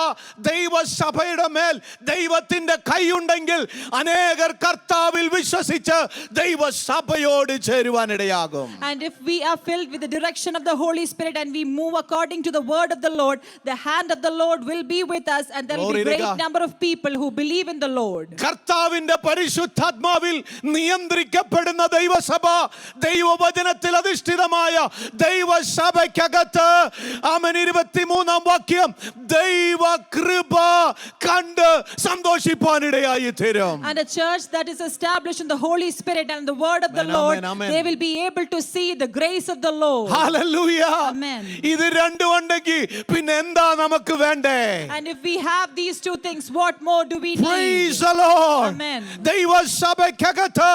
ദൈവസഭയുടെ മേൽ ദൈവത്തിന്റെ കൈയുണ്ടെങ്കിൽ അനേകർ കർത്താവിൽ വിശ്വസിച്ച് ദൈവസഭയോട് ചേരുവാനിടയാകും. And if we are filled with the direction of the Holy Spirit and we move according to the word of the Lord, the hand of the Lord will be with us, and there will be great number of people who believe in the Lord. കർത്താവിന്റെ പരിശുദ്ധാത്മാവിൽ നിയന്ത്രിക്കപ്പെടുന്ന ദൈവസഭ, ദൈവവചനത്തിൽ അധിഷ്ഠിതമായ ദൈവസഭയ്ക്കകത്ത് ആമേൻ 23-ാം വാക്യം, ദൈവ കൃപ കണ്ട് സന്തോഷിപ്പാനിടയായി തീരും. And a church that is established in the Holy Spirit and the word of the Lord, they will be able to see the grace of the Lord. Hallelujah. Amen. ഇത് രണ്ടും ഉണ്ടെങ്കിൽ പിന്നെ എന്താ നമുക്ക് വേണ്ടേ? And if we have these two things, what more do we need? Praise the Lord. Amen. ദൈവസഭയ്ക്കകത്ത്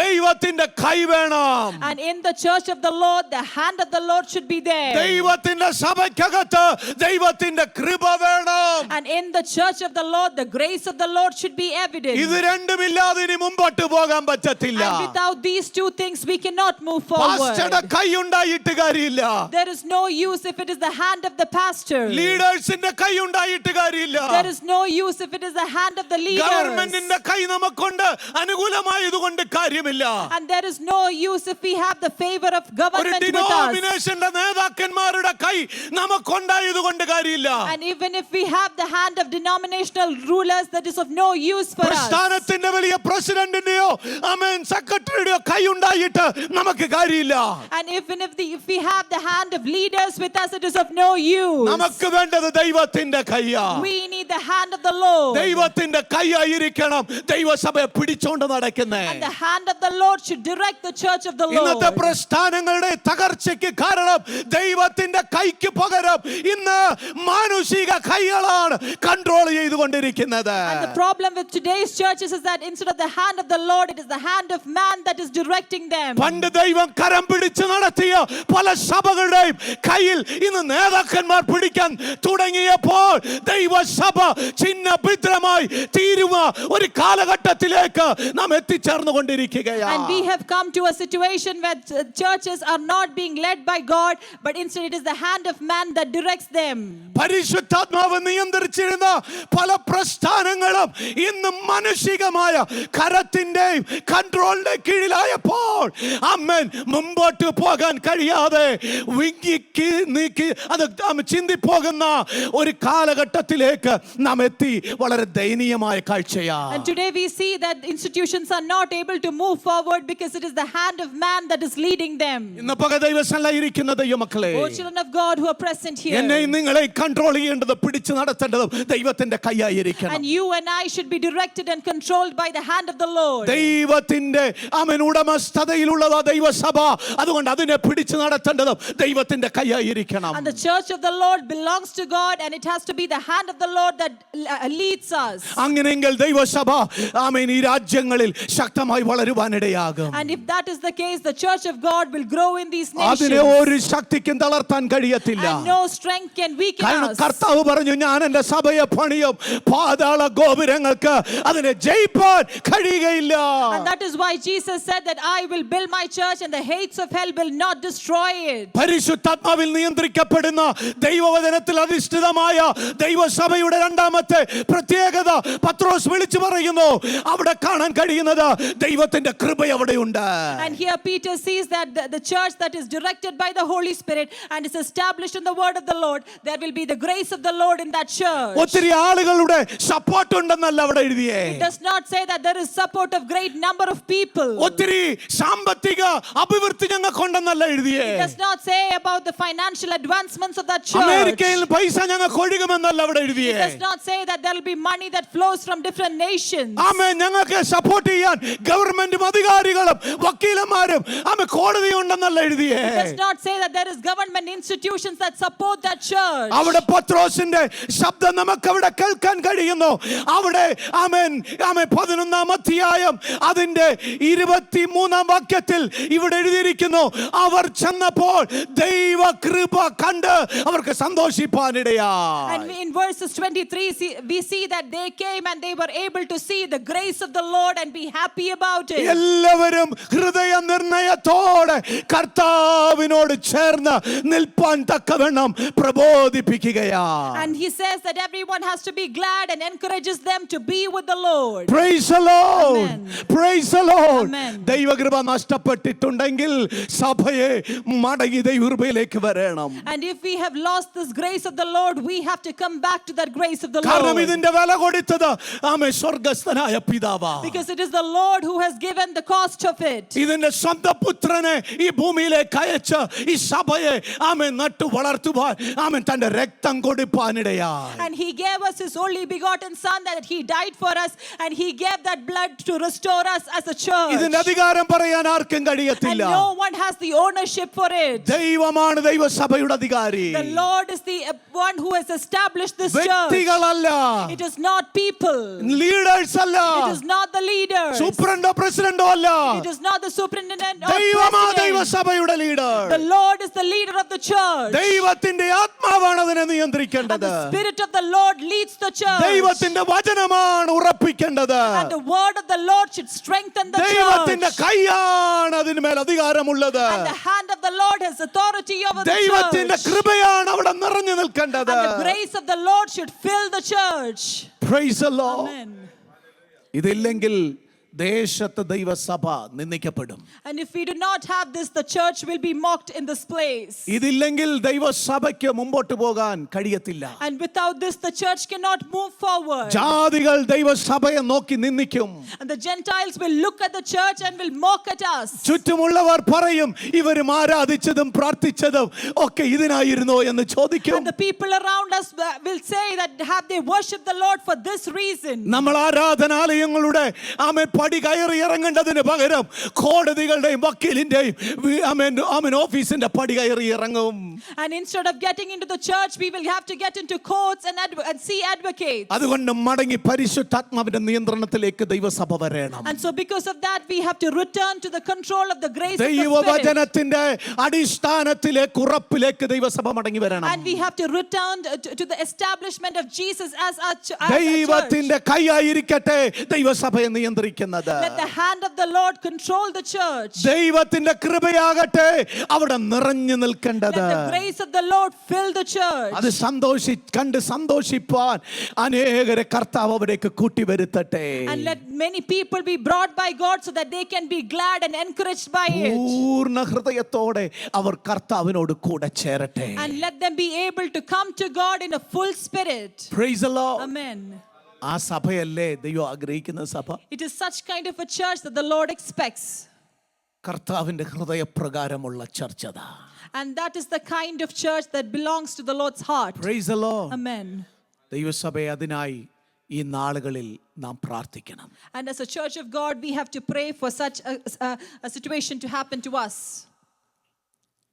ദൈവത്തിന്റെ കൈ വേണം. And in the church of the Lord, the hand of the Lord should be there. ദൈവത്തിന്റെ സഭയ്ക്കകത്ത് ദൈവത്തിന്റെ കൃപ വേണം. And in the church of the Lord, the grace of the Lord should be evident. ഇത് രണ്ടുമില്ലാതെ ഇനി മുമ്പോട്ട് പോകാൻ പറ്റത്തില്ല. And without these two things, we cannot move forward. പാസ്റ്ററുടെ കൈ ഉണ്ടായിട്ട് കാര്യമില്ല. There is no use if it is the hand of the pastor. ലീഡേഴ്സിന്റെ കൈ ഉണ്ടായിട്ട് കാര്യമില്ല. There is no use if it is the hand of the leaders. ഗവൺമെന്റിന്റെ കൈ നമുക്കുണ്ട്, അനുകൂലമായതുകൊണ്ട് കാര്യമില്ല. And there is no use if we have the favor of ഒരു government with us. ഡിനോമിനേഷന്റെ നേതാക്കന്മാരുടെ കൈ നമുക്കുണ്ടായതുകൊണ്ട് കാര്യമില്ല. And even if we have have the hand of denominational rulers, that is of no use for us. പ്രസ്ഥാനത്തിന്റെ വലിയ പ്രസിഡന്റിന്റെയോ ആമേൻ സെക്രട്ടറിയുടെയോ കൈ ഉണ്ടായിട്ട് നമുക്ക് കാര്യമില്ല. And if we have the hand of leaders with us, it is of no use. നമുക്ക് വേണ്ടത് ദൈവത്തിന്റെ കൈയാ. We need the hand of the Lord. ദൈവത്തിന്റെ കൈയായിരിക്കണം ദൈവസഭയെ പിടിച്ചോണ്ട് നടക്കുന്നേ. And the hand of the Lord should direct the church of the Lord. ഇന്നത്തെ പ്രസ്ഥാനങ്ങളുടെ തകർച്ചയ്ക്ക് കാരണം ദൈവത്തിന്റെ കൈക്ക് പകരം ഇന്ന് മാനുഷിക കൈകളാണ് കൺട്രോൾ ചെയ്തുകൊണ്ടിരിക്കുന്നത്. And the problem with today's churches is that instead of the hand of the Lord, it is the hand of man that is directing them. പണ്ട് ദൈവം കരം പിടിച്ച് നടത്തിയ പല സഭകളുടെയും കയ്യിൽ ഇന്ന് നേതാക്കന്മാർ പിടിക്കാൻ തുടങ്ങിയപ്പോൾ ദൈവസഭ ചിഹ്ന ഭിദ്രമായി തീരുന്ന ഒരു കാലഘട്ടത്തിലേക്ക് നാം എത്തിച്ചേർന്നുകൊണ്ടിരിക്കുകയാണ്. And we have come to a situation where churches are not being led by God, but instead it is the hand of man that directs them. പരിശുദ്ധാത്മാവ് നിയന്ത്രിച്ചിരുന്ന പല പ്രസ്ഥാനങ്ങളും ഇന്ന് മാനുഷികമായ കരത്തിന്റെയും കൺട്രോളിന്റെ കീഴിലായപ്പോൾ അമ്മൻ മുമ്പോട്ട് പോകാൻ കഴിയാതെ വിങ്ങിക്ക് നീക്കി അത് ചിന്തിപ്പോകുന്ന ഒരു കാലഘട്ടത്തിലേക്ക് നാം എത്തി. വളരെ ദയനീയമായ കാഴ്ചയാണ്. And today we see that institutions are not able to move forward because it is the hand of man that is leading them. ഇന്ന് പക ദൈവസന്നിധിയിലിരിക്കുന്ന ദൈവമക്കളെ, O children of God who are present here, എന്നെയും നിങ്ങളെ control ചെയ്യേണ്ടത് പിടിച്ചു നടത്തേണ്ടതും ദൈവത്തിന്റെ കൈയായിരിക്കണം. and you and I should be directed and controlled by the hand of the Lord. ദൈവത്തിന്റെ അവൻ ഉടമസ്ഥതയിലുള്ളതാ ദൈവസഭ. അതുകൊണ്ട് അതിനെ പിടിച്ചു നടത്തേണ്ടതും ദൈവത്തിന്റെ കൈയായിരിക്കണം. And the church of the Lord belongs to God, and it has to be the hand of the Lord that leads us. അങ്ങനെയെങ്കിൽ ദൈവസഭ ആമേൻ ഈ രാജ്യങ്ങളിൽ ശക്തമായി വളരുവാനിടയാകും. And if that is the case, the church of God will grow in these അതിനെ nations, ഒരു ശക്തിക്കും തളർത്താൻ കഴിയത്തില്ല. and no strength can weaken കാരണം us. കർത്താവ് പറഞ്ഞു, ഞാൻ എന്റെ സഭയെ പണിയും, പാതാള ഗോപുരങ്ങൾക്ക് അതിനെ ജയിപ്പാൻ കഴിയുകയില്ല. And that is why Jesus said that I will build my church and the hates of hell will not destroy it. പരിശുദ്ധാത്മാവിൽ നിയന്ത്രിക്കപ്പെടുന്ന ദൈവവചനത്തിൽ അധിഷ്ഠിതമായ ദൈവസഭയുടെ രണ്ടാമത്തെ പ്രത്യേകത പത്രോസ് വിളിച്ചു പറയുന്നു. അവിടെ കാണാൻ കഴിയുന്നത് ദൈവത്തിന്റെ കൃപ അവിടെയുണ്ട്. And here Peter sees that the church that is directed by the Holy Spirit and is established in the word of the Lord, there will be the grace of the Lord in that church. ഒത്തിരി ആളുകളുടെ support ഉണ്ടെന്നല്ല അവിടെ എഴുതിയേ. It does not say that there is support of great number of people. ഒത്തിരി സാമ്പത്തിക അഭിവൃദ്ധി ഞങ്ങൾക്കുണ്ടെന്നല്ല എഴുതിയേ. It does not say about the financial advancements of that church. അമേരിക്കയിൽ പൈസ ഞങ്ങൾക്ക് ഒഴുകുമെന്നല്ല അവിടെ എഴുതിയേ. It does not say that there will be money that flows from different nations. ആമേൻ, ഞങ്ങൾക്ക് support ചെയ്യാൻ ഗവൺമെന്റും അധികാരികളും വക്കീലന്മാരും ആമേൻ കോടതി ഉണ്ടെന്നല്ല എഴുതിയേ. It does not say that there is government institutions that support that church. അവിടെ പത്രോസിന്റെ ശബ്ദം നമുക്ക് അവിടെ കേൾക്കാൻ കഴിയുന്നു. അവിടെ ആമേൻ ആമേൻ 11-ാം അധ്യായം അതിന്റെ 23-ാം വാക്യത്തിൽ ഇവിടെ എഴുതിയിരിക്കുന്നു, അവർ ചെന്നപ്പോൾ ദൈവ കൃപ കണ്ട് അവർക്ക് സന്തോഷിപ്പാനിടയായി. And in verses 23 we see that they came and they were able to see the grace of the Lord and be happy about it. എല്ലാവരും ഹൃദയ നിർണയത്തോടെ കർത്താവിനോട് ചേർന്ന് നിൽപ്പാൻ തക്കവണ്ണം പ്രബോധിപ്പിക്കുകയാണ്. And he says that everyone has to be glad and encourages them to be with the Lord. Praise the Lord. Amen. Praise the Lord. Amen. ദൈവകൃപ നഷ്ടപ്പെട്ടിട്ടുണ്ടെങ്കിൽ സഭയെ മടങ്ങി ദൈവകൃപയിലേക്ക് വരണം. And if we have lost this grace of the Lord, we have to come back to that grace of the കാരണം Lord. ഇതിന്റെ വില കൊടുത്തത് ആമേൻ സ്വർഗ്ഗസ്ഥനായ പിതാവാ. Because it is the Lord who has given the cost of it. ഇതിന്റെ സ്വന്തം പുത്രനെ ഈ ഭൂമിയിലേക്ക് അയച്ച് ഈ സഭയെ ആമേൻ നട്ടു വളർത്തുവാൻ ആമേൻ തന്റെ രക്തം കൊടുപ്പാനിടയായി. And he gave us his only begotten son, that he died for us, and he gave that blood to restore us as a church. ഇതിന്റെ അധികാരം പറയാൻ ആർക്കും And കഴിയത്തില്ല. no one has the ownership for it. ദൈവമാണ് ദൈവസഭയുടെ അധികാരി. The Lord is the one who has established this church. വ്യക്തികളല്ല, It is not people. Leaders അല്ല, It is not the leaders. സൂപ്രണ്ടോ പ്രസിഡന്റോ അല്ല. It is not the superintendent or ദൈവമാ president. ദൈവസഭയുടെ leader. The Lord is the leader of the church. ദൈവത്തിന്റെ ആത്മാവാണ് അതിനെ And നിയന്ത്രിക്കേണ്ടത്. the Spirit of the Lord leads the church. ദൈവത്തിന്റെ വചനമാണ് ഉറപ്പിക്കേണ്ടത്. And the word of the Lord should strengthen the ദൈവത്തിന്റെ church. കൈയാണ് അതിന്മേൽ അധികാരമുള്ളത്. And the hand of the Lord has authority over the ദൈവത്തിന്റെ church. കൃപയാണ് അവിടെ നിറഞ്ഞു നിൽക്കേണ്ടത്. And the grace of the Lord should fill the church. Praise the Lord. Amen. ഇതില്ലെങ്കിൽ ദേശത്ത് ദൈവസഭ നിന്ദിക്കപ്പെടും. And if we do not have this, the church will be mocked in this place. ഇതില്ലെങ്കിൽ ദൈവസഭയ്ക്ക് മുമ്പോട്ട് പോകാൻ കഴിയത്തില്ല. And without this, the church cannot move forward. ജാതികൾ ദൈവസഭയെ നോക്കി നിന്ദിക്കും. And the Gentiles will look at the church and will mock at us. ചുറ്റുമുള്ളവർ പറയും ഇവരും ആരാധിച്ചതും പ്രാർത്ഥിച്ചതും ഒക്കെ ഇതിനായിരുന്നോ എന്ന് ചോദിക്കും. And the people around us will say that have they worshipped the Lord for this reason? നമ്മൾ ആരാധനാലയങ്ങളുടെ പടി കയറി ഇറങ്ങേണ്ടതിന് പകരം കോടതികളുടെയും വക്കീലിന്റെയും ഓഫീസിന്റെ പടി കയറി ഇറങ്ങും. And instead of getting into the church, we will have to get into courts and see advocates. അതുകൊണ്ട് മടങ്ങി പരിശുദ്ധാത്മാവിന്റെ നിയന്ത്രണത്തിലേക്ക് ദൈവസഭ വരണം. And so because of that, we have to return to the control of the grace of the Spirit. ദൈവവചനത്തിന്റെ അടിസ്ഥാനത്തിലേക്ക് ഉറപ്പിലേക്ക് ദൈവസഭ മടങ്ങി വരണം. And we have to return to the establishment of Jesus as our church. ദൈവത്തിന്റെ കൈയായിരിക്കട്ടെ ദൈവസഭയെ നിയന്ത്രിക്കുന്നത്. Let the hand of the Lord control the church. ദൈവത്തിന്റെ കൃപയാകട്ടെ അവിടെ നിറഞ്ഞു നിൽക്കേണ്ടത്. Let the grace of the Lord fill the church. അത് കണ്ട് സന്തോഷിപ്പാൻ അനേകരെ കർത്താവ് അവിടേക്ക് കൂട്ടിവരുത്തട്ടെ. And let many people be brought by God so that they can be glad and encouraged by it. പൂർണ്ണ ഹൃദയത്തോടെ അവർ കർത്താവിനോട് കൂടെ ചേരട്ടെ. And let them be able to come to God in a full spirit. Praise the Lord. Amen. ആ സഭയല്ലേ ദൈവം ആഗ്രഹിക്കുന്ന സഭ. It is such kind of a church that the Lord expects. കർത്താവിന്റെ ഹൃദയപ്രകാരമുള്ള church അതാ. And that is the kind of church that belongs to the Lord's heart. Praise the Lord. Amen. ദൈവസഭയെ അതിനായി ഈ നാളുകളിൽ നാം പ്രാർത്ഥിക്കണം. And as a church of God, we have to pray for such a situation to happen to us.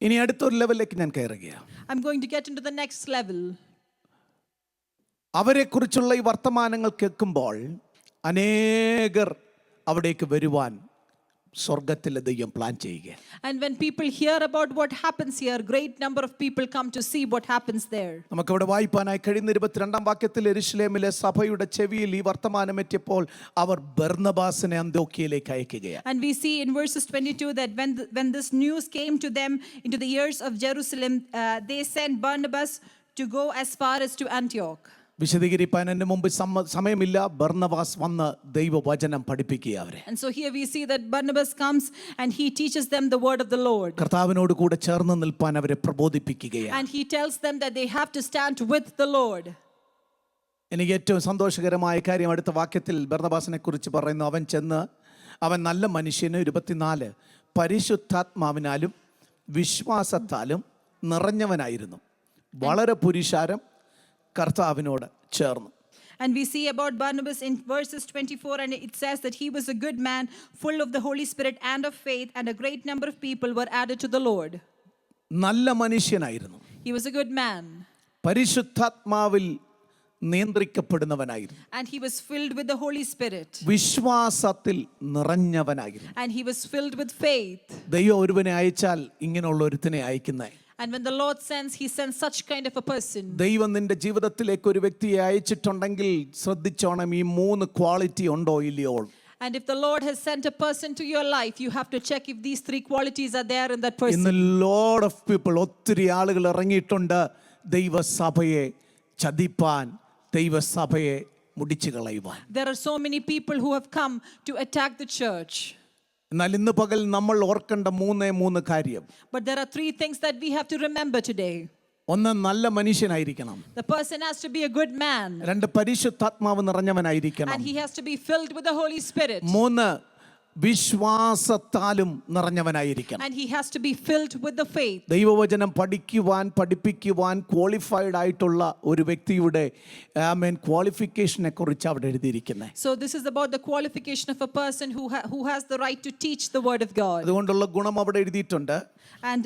ഇനി അടുത്തൊരു ലെവലിലേക്ക് ഞാൻ കയറുകയാണ്. I'm going to get into the next level. അവരെക്കുറിച്ചുള്ള ഈ വർത്തമാനങ്ങൾ കേൾക്കുമ്പോൾ അനേകർ അവിടേക്ക് വരുവാൻ സ്വർഗത്തിലെ ദൈവം പ്ലാൻ ചെയ്യുക. And when people hear about what happens here, great number of people come to see what happens there. നമുക്കവിടെ വായിപ്പാനായി കഴിയുന്ന 22-ാം വാക്യത്തിൽ യെരൂശലേമിലെ സഭയുടെ ചെവിയിൽ ഈ വർത്തമാനം എത്തിയപ്പോൾ അവർ ബർന്നബാസിനെ അന്ത്യോക്യയിലേക്ക് അയക്കുകയാണ്. And we see in verses 22 that when this news came to them into the ears of Jerusalem, they sent Barnabas to go as far as to Antioch. വിശദീകരിപ്പാൻ എൻ്റെ മുമ്പ് സമയമില്ല. ബർന്നബാസ് വന്ന് ദൈവവചനം പഠിപ്പിക്കുക അവരെ. And so here we see that Barnabas comes and he teaches them the word of the Lord. കർത്താവിനോട് കൂടെ ചേർന്ന് നിൽപ്പാൻ അവരെ പ്രബോധിപ്പിക്കുകയാണ്. And he tells them that they have to stand with the Lord. എനിക്ക് ഏറ്റവും സന്തോഷകരമായ കാര്യം അടുത്ത വാക്യത്തിൽ ബർന്നബാസിനെ കുറിച്ച് പറയുന്നു. അവൻ ചെന്ന് അവൻ നല്ല മനുഷ്യന് 24 പരിശുദ്ധാത്മാവിനാലും വിശ്വാസത്താലും നിറഞ്ഞവനായിരുന്നു. വളരെ പുരുഷാരം കർത്താവിനോട് ചേർന്നു. And we see about Barnabas in verses 24, and it says that he was a good man, full of the Holy Spirit and of faith, and a great number of people were added to the Lord. നല്ല മനുഷ്യനായിരുന്നു. He was a good man. പരിശുദ്ധാത്മാവിൽ നിയന്ത്രിക്കപ്പെടുന്നവനായിരുന്നു. And he was filled with the Holy Spirit. വിശ്വാസത്തിൽ നിറഞ്ഞവനായിരുന്നു. And he was filled with faith. ദൈവം ഒരുവനെ അയച്ചാൽ ഇങ്ങനെയുള്ള ഒരുത്തനെ അയക്കുന്നേ. And when the Lord sends, he sends such kind of a person. ദൈവം നിന്റെ ജീവിതത്തിലേക്ക് ഒരു വ്യക്തിയെ അയച്ചിട്ടുണ്ടെങ്കിൽ ശ്രദ്ധിച്ചോണം, ഈ 3 ക്വാളിറ്റി ഉണ്ടോ ഇല്ലയോ. And if the Lord has sent a person to your life, you have to check if these 3 qualities are there in that person. In a lot of people, ഒത്തിരി ആളുകൾ ഇറങ്ങിയിട്ടുണ്ട് ദൈവസഭയെ ചതിപ്പാൻ, ദൈവസഭയെ മുടിച്ചു കളയുവാൻ. There are so many people who have come to attack the church. എന്നാൽ ഇന്ന് പകൽ നമ്മൾ ഓർക്കേണ്ട 3 കാര്യം. But there are 3 things that we have to remember today. ഒന്ന്, നല്ല മനുഷ്യനായിരിക്കണം. The person has to be a good man. 2, പരിശുദ്ധാത്മാവ് നിറഞ്ഞവനായിരിക്കണം. And he has to be filled with the Holy Spirit. 3, വിശ്വാസത്താലും നിറഞ്ഞവനായിരിക്കണം. And he has to be filled with the faith. ദൈവവചനം പഠിപ്പിക്കുവാൻ qualified ആയിട്ടുള്ള ഒരു വ്യക്തിയുടെ ക്വാളിഫിക്കേഷനെ കുറിച്ച് അവിടെ എഴുതിയിരിക്കുന്നത്. So this is about the qualification of a person who has the right to teach the word of God. അതുകൊണ്ടുള്ള ഗുണം അവിടെ എഴുതിയിട്ടുണ്ട്. And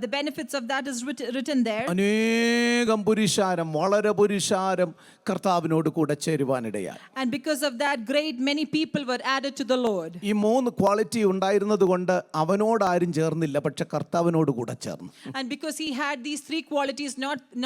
the benefits of that is written there. അനേകം പുരുഷാരം, വളരെ പുരുഷാരം കർത്താവിനോട് കൂടെ ചേരുവാനിടയായി. And because of that, many people were added to the Lord. ഈ മൂന്ന് ക്വാളിറ്റി ഉണ്ടായിരുന്നത് കൊണ്ട് അവനോട് ആരും ചേർന്നില്ല, പക്ഷെ കർത്താവിനോട് കൂടെ ചേർന്നു. And because he had these three qualities,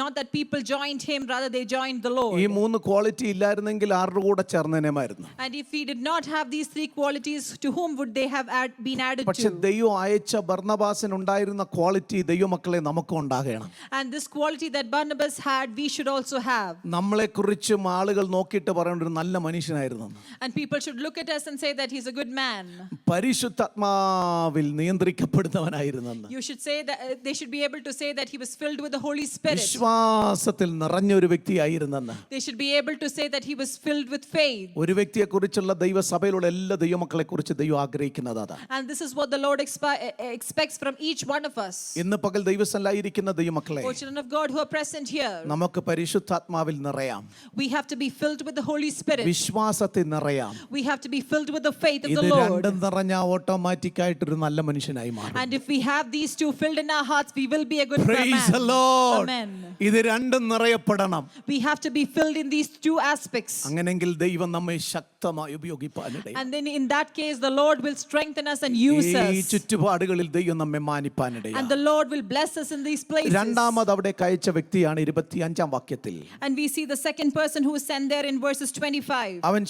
not that people joined him, rather they joined the Lord. ഈ മൂന്ന് ക്വാളിറ്റി ഇല്ലായിരുന്നെങ്കിൽ ആരുടെ കൂടെ ചേർന്നേനേമായിരുന്നു. And if he did not have these three qualities, to whom would they have been added പക്ഷെ to? ദൈവം അയച്ച ബർന്നബാസിന് ഉണ്ടായിരുന്ന quality ദൈവമക്കളെ നമുക്കും ഉണ്ടാകണം. And this quality that Barnabas had, we should also have. നമ്മളെക്കുറിച്ചും ആളുകൾ നോക്കിയിട്ട് പറയേണ്ട ഒരു നല്ല മനുഷ്യനായിരുന്നു. And people should look at us and say that he's a good man. പരിശുദ്ധാത്മാവിൽ നിയന്ത്രിക്കപ്പെടുന്നവനായിരുന്നെന്ന്. You should say that they should be able to say that he was filled with the Holy Spirit. വിശ്വാസത്തിൽ നിറഞ്ഞ ഒരു വ്യക്തിയായിരുന്നെന്ന്. They should be able to say that he was filled with faith. ഒരു വ്യക്തിയെക്കുറിച്ചുള്ള ദൈവസഭയിലുള്ള എല്ലാ ദൈവമക്കളെ കുറിച്ച് ദൈവം ആഗ്രഹിക്കുന്നത് അതാണ്. And this is what the Lord expects from each one of us. ഇന്ന് പകൽ ദൈവസഭയിലായിരിക്കുന്ന ദൈവമക്കളെ, O children of God who are present here, നമുക്ക് പരിശുദ്ധാത്മാവിൽ നിറയാം. we have to be filled with the Holy Spirit. വിശ്വാസത്തിൽ നിറയാം. We have to be filled with the faith of ഇത് the Lord. രണ്ടും നിറഞ്ഞ automatic ആയിട്ടൊരു നല്ല മനുഷ്യനായി മാറും. And if we have these two filled in our hearts, we will be a good Praise the man. Lord. Amen. ഇത് രണ്ടും നിറയപ്പെടണം. We have to be filled in these two aspects. അങ്ങനെങ്കിൽ ദൈവം നമ്മെ ശക്തമായി ഉപയോഗിപ്പാനിടയായി. And then in that case, the Lord will strengthen us and use ഈ us. ചുറ്റുപാടുകളിൽ ദൈവം നമ്മെ മാനിപ്പാനിടയായി. And the Lord will bless us in these places. രണ്ടാമത് അവിടെ അയച്ച വ്യക്തിയാണ് 25-ാം വാക്യത്തിൽ. And we see the second person who is sent there in verses 25. അവൻ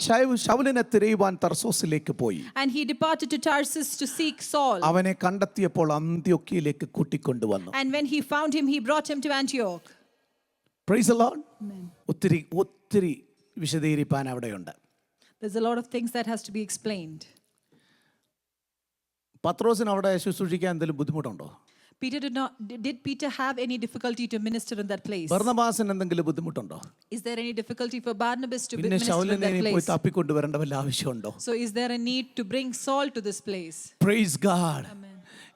ശൗലിനെ തിരയുവാൻ തർസോസിലേക്ക് പോയി. And he departed to Tarsus to seek Saul. അവനെ കണ്ടെത്തിയപ്പോൾ അന്ത്യോക്യയിലേക്ക് കൂട്ടിക്കൊണ്ടുവന്നു. And when he found him, he brought him to Antioch. Praise the Lord. Amen. ഒത്തിരി വിശദീകരിപ്പാൻ അവിടെയുണ്ട്. There's a lot of things that has to be explained. പത്രോസിന് അവിടെ ശുശ്രൂഷിക്കാൻ എന്തെങ്കിലും ബുദ്ധിമുട്ടുണ്ടോ? Did Peter have any difficulty to minister in that place? ബർന്നബാസിന് എന്തെങ്കിലും ബുദ്ധിമുട്ടുണ്ടോ? Is there any difficulty for Barnabas to പിന്നെ minister in ശൗലിനെ that പോയി place? തപ്പിക്കൊണ്ടുവരേണ്ട വല്ല ആവശ്യമുണ്ടോ? So is there a need to bring Saul to this place? Praise God. Amen.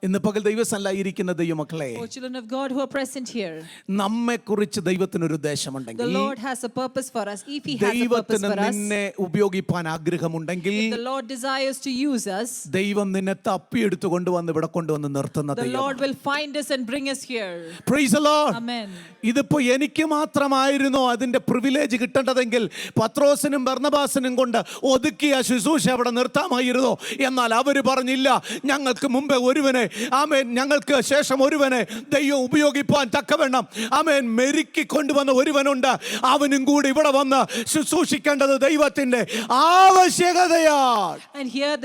ഇന്ന് പകൽ ദൈവസന്നിധിയിലിരിക്കുന്ന ദൈവമക്കളെ, O children of God who are present here, നമ്മെക്കുറിച്ച് ദൈവത്തിനൊരു the ഉദ്ദേശമുണ്ടെങ്കിൽ, Lord has a purpose for us. If he has a purpose ദൈവത്തിന് for us, നിന്നെ ഉപയോഗിപ്പാൻ ആഗ്രഹമുണ്ടെങ്കിൽ, if the Lord desires to use us, ദൈവം നിന്നെ തപ്പിയെടുത്ത് കൊണ്ടുവന്ന് ഇവിടെ കൊണ്ടുവന്ന് നിർത്തുന്ന the ദൈവം. Lord will find us and bring us here. Praise the Lord. Amen. ഇതിപ്പോ എനിക്ക് മാത്രമായിരുന്നോ അതിന്റെ പ്രിവിലേജ് കിട്ടേണ്ടതെങ്കിൽ പത്രോസിനും ബർന്നബാസിനും കൊണ്ട് ഒതുക്കിയ ശുശ്രൂഷ അവിടെ നിർത്താമായിരുന്നോ? എന്നാൽ അവര് പറഞ്ഞില്ല, ഞങ്ങൾക്ക് മുമ്പേ ഒരുവനെ, ആമേൻ, ഞങ്ങൾക്ക് ശേഷം ഒരുവനെ ദൈവം ഉപയോഗിപ്പാൻ തക്കവണ്ണം, ആമേൻ, മെരുക്കി കൊണ്ടുവന്ന ഒരുവനുണ്ട്. അവനും കൂടി ഇവിടെ വന്ന് ശുശ്രൂഷിക്കേണ്ടത് ദൈവത്തിന്റെ ആവശ്യകതയാണ്. And here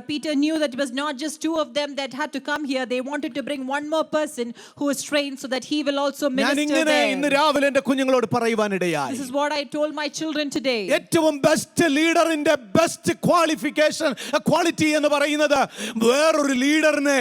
Peter knew that it was not just two of them that had to come here. They wanted to bring one more person who was trained so that he will also ഞാൻ minister ഇങ്ങനെ ഇന്ന് there. രാവിലെ എന്റെ കുഞ്ഞുങ്ങളോട് പറയുവാനിടയായി. This is what I told my children today. ഏറ്റവും best ലീഡറിന്റെ best quality എന്ന് പറയുന്നത് വേറൊരു ലീഡറിനെ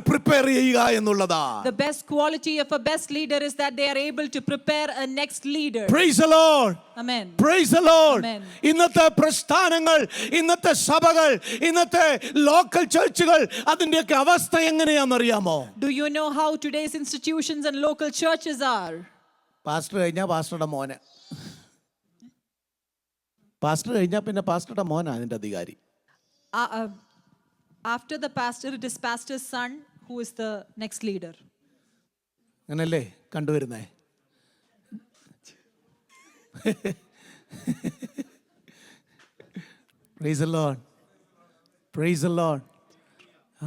പ്രിപ്പയർ ചെയ്യുക എന്നുള്ളതാണ്. The best quality of a best leader is that they are able to prepare a next leader. Praise the Lord. Amen. Praise the Lord. Amen. ഇന്നത്തെ പ്രസ്ഥാനങ്ങൾ, ഇന്നത്തെ സഭകൾ, ഇന്നത്തെ ലോക്കൽ ചർച്ചുകൾ, അതിന്റെയൊക്കെ അവസ്ഥ എങ്ങനെയാണെന്നറിയാമോ? Do you know how today's institutions and local churches are? Pastor കഴിഞ്ഞാൽ പാസ്റ്ററുടെ മോന്, pastor കഴിഞ്ഞാൽ പിന്നെ പാസ്റ്ററുടെ മോനാ അതിന്റെ അധികാരി. After the pastor, it is pastor's son who is the next leader. അങ്ങനല്ലേ കണ്ടുവരുന്നേ? Praise the Lord. Praise the Lord.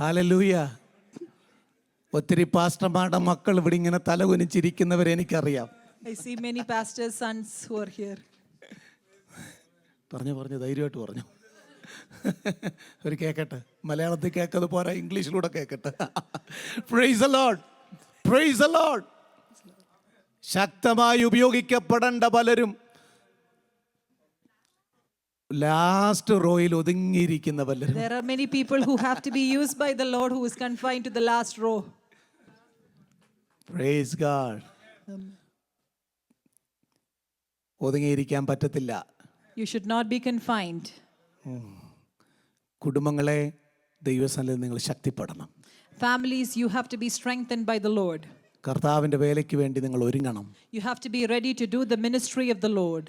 Hallelujah. ഒത്തിരി പാസ്റ്റർമാരുടെ മക്കൾ ഇവിടെ ഇങ്ങനെ തലകുനിച്ചിരിക്കുന്നവരെ എനിക്കറിയാം. I see many pastors' sons who are here. പറഞ്ഞു ധൈര്യമായിട്ട് പറഞ്ഞു. ഒരു കേക്കട്ടെ, മലയാളത്തിൽ കേൾക്കത് പോരാ, ഇംഗ്ലീഷിലൂടെ കേക്കട്ടെ. Praise the Lord. Praise the Lord. ശക്തമായി ഉപയോഗിക്കപ്പെടേണ്ട പലരും ലാസ്റ്റ് റോയിൽ ഒതുങ്ങിയിരിക്കുന്ന പലരും. There are many people who have to be used by the Lord who is confined to the last row. Praise God. ഒതുങ്ങിയിരിക്കാൻ പറ്റത്തില്ല. You should not be confined. കുടുംബങ്ങളെ ദൈവസന്നിധിയിൽ നിങ്ങൾ ശക്തിപ്പെടണം. Families, you have to be strengthened by the Lord. കർത്താവിന്റെ വേലയ്ക്ക് വേണ്ടി നിങ്ങൾ ഒരുങ്ങണം. You have to be ready to do the ministry of the Lord.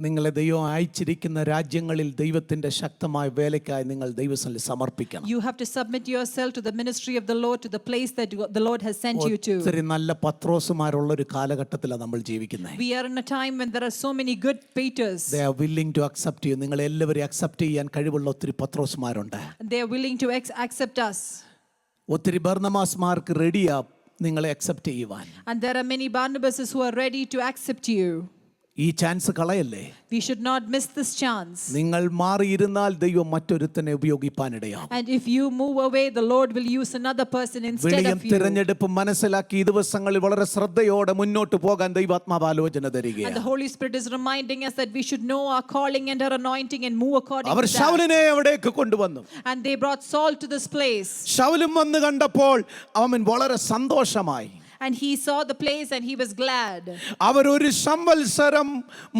നിങ്ങളെ ദൈവം അയച്ചിരിക്കുന്ന രാജ്യങ്ങളിൽ ദൈവത്തിൻ്റെ ശക്തമായ വേലയ്ക്കായി നിങ്ങൾ ദൈവസന്നിധിയിൽ സമർപ്പിക്കണം. You have to submit yourself to the ministry of the Lord, to the place that the Lord has sent you to. ഒത്തിരി നല്ല പത്രോസുമാരുള്ള ഒരു കാലഘട്ടത്തിലാണ് നമ്മൾ ജീവിക്കുന്നത്. We are in a time when there are so many good Peters. They are willing to accept you. നിങ്ങൾ എല്ലാവരും accept ചെയ്യാൻ കഴിവുള്ള ഒത്തിരി പത്രോസുമാരുണ്ട്. They are willing to accept us. ഒത്തിരി ബർന്നമാസ്മാർക്ക് റെഡിയാ നിങ്ങളെ അക്സെപ്റ്റ് ചെയ്യുവാൻ. And there are many Barnabases who are ready to accept you. ഈ ചാൻസ് കളയല്ലേ. We should not miss this chance. നിങ്ങൾ മാറിയിരുന്നാൽ ദൈവം മറ്റൊരുത്തനെ ഉപയോഗിപ്പാനിടയാകും. And if you move away, the Lord will use another person instead വിളിയും of you. തിരഞ്ഞെടുപ്പ് മനസ്സിലാക്കി ഈ ദിവസങ്ങളിൽ വളരെ ശ്രദ്ധയോടെ മുന്നോട്ട് പോകാൻ ദൈവാത്മാവ് ആലോചന And the തരികയാണ്. Holy Spirit is reminding us that we should know our calling and our anointing and move according our to that. ശൗലിനെ അവിടേക്ക് കൊണ്ടുവന്നു. And they brought Saul to this place. ശൗലും വന്ന് കണ്ടപ്പോൾ അവൻ വളരെ സന്തോഷമായി. And he saw the place and he was glad. അവരൊരു സംവത്സരം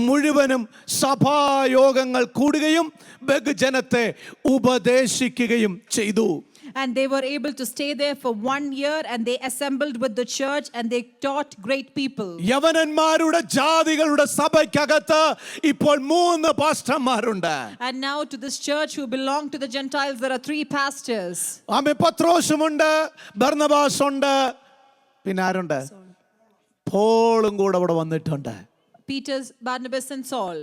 മുഴുവനും സഭായോഗങ്ങൾ കൂടുകയും ബഹുജനത്തെ ഉപദേശിക്കുകയും ചെയ്തു. And they were able to stay there for 1 year, and they assembled with the church and they taught great people. യവനന്മാരുടെ ജാതികളുടെ സഭയ്ക്കകത്ത് ഇപ്പോൾ 3 പാസ്റ്റർമാരുണ്ട്. And now to this church who belong to the Gentiles, there are 3 pastors. ആമേ പത്രോസുമുണ്ട്, ബർന്നബാസ് ഉണ്ട്, പിന്നെ ആരുണ്ട്? പോളും കൂടെ അവിടെ വന്നിട്ടുണ്ട്. Peter, Barnabas and Saul.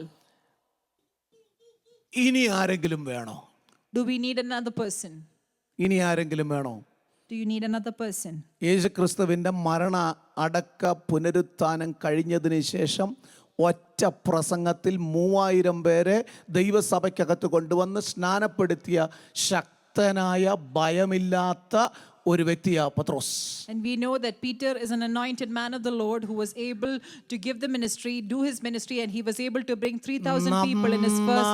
ഇനി ആരെങ്കിലും വേണോ? Do we need another person? ഇനി ആരെങ്കിലും വേണോ? Do you need another person? യേശുക്രിസ്തുവിൻ്റെ മരണ അടക്ക പുനരുത്ഥാനം കഴിഞ്ഞതിന് ശേഷം ഒറ്റ പ്രസംഗത്തിൽ 3000 പേരെ ദൈവസഭയ്ക്കകത്ത് കൊണ്ടുവന്ന് സ്നാനപ്പെടുത്തിയ ശക്തനായ ഭയമില്ലാത്ത ഒരു വ്യക്തിയാ പത്രോസ്. And we know that Peter is an anointed man of the Lord who was able to give the ministry, do his ministry, and he was able to bring 3,000 people in his first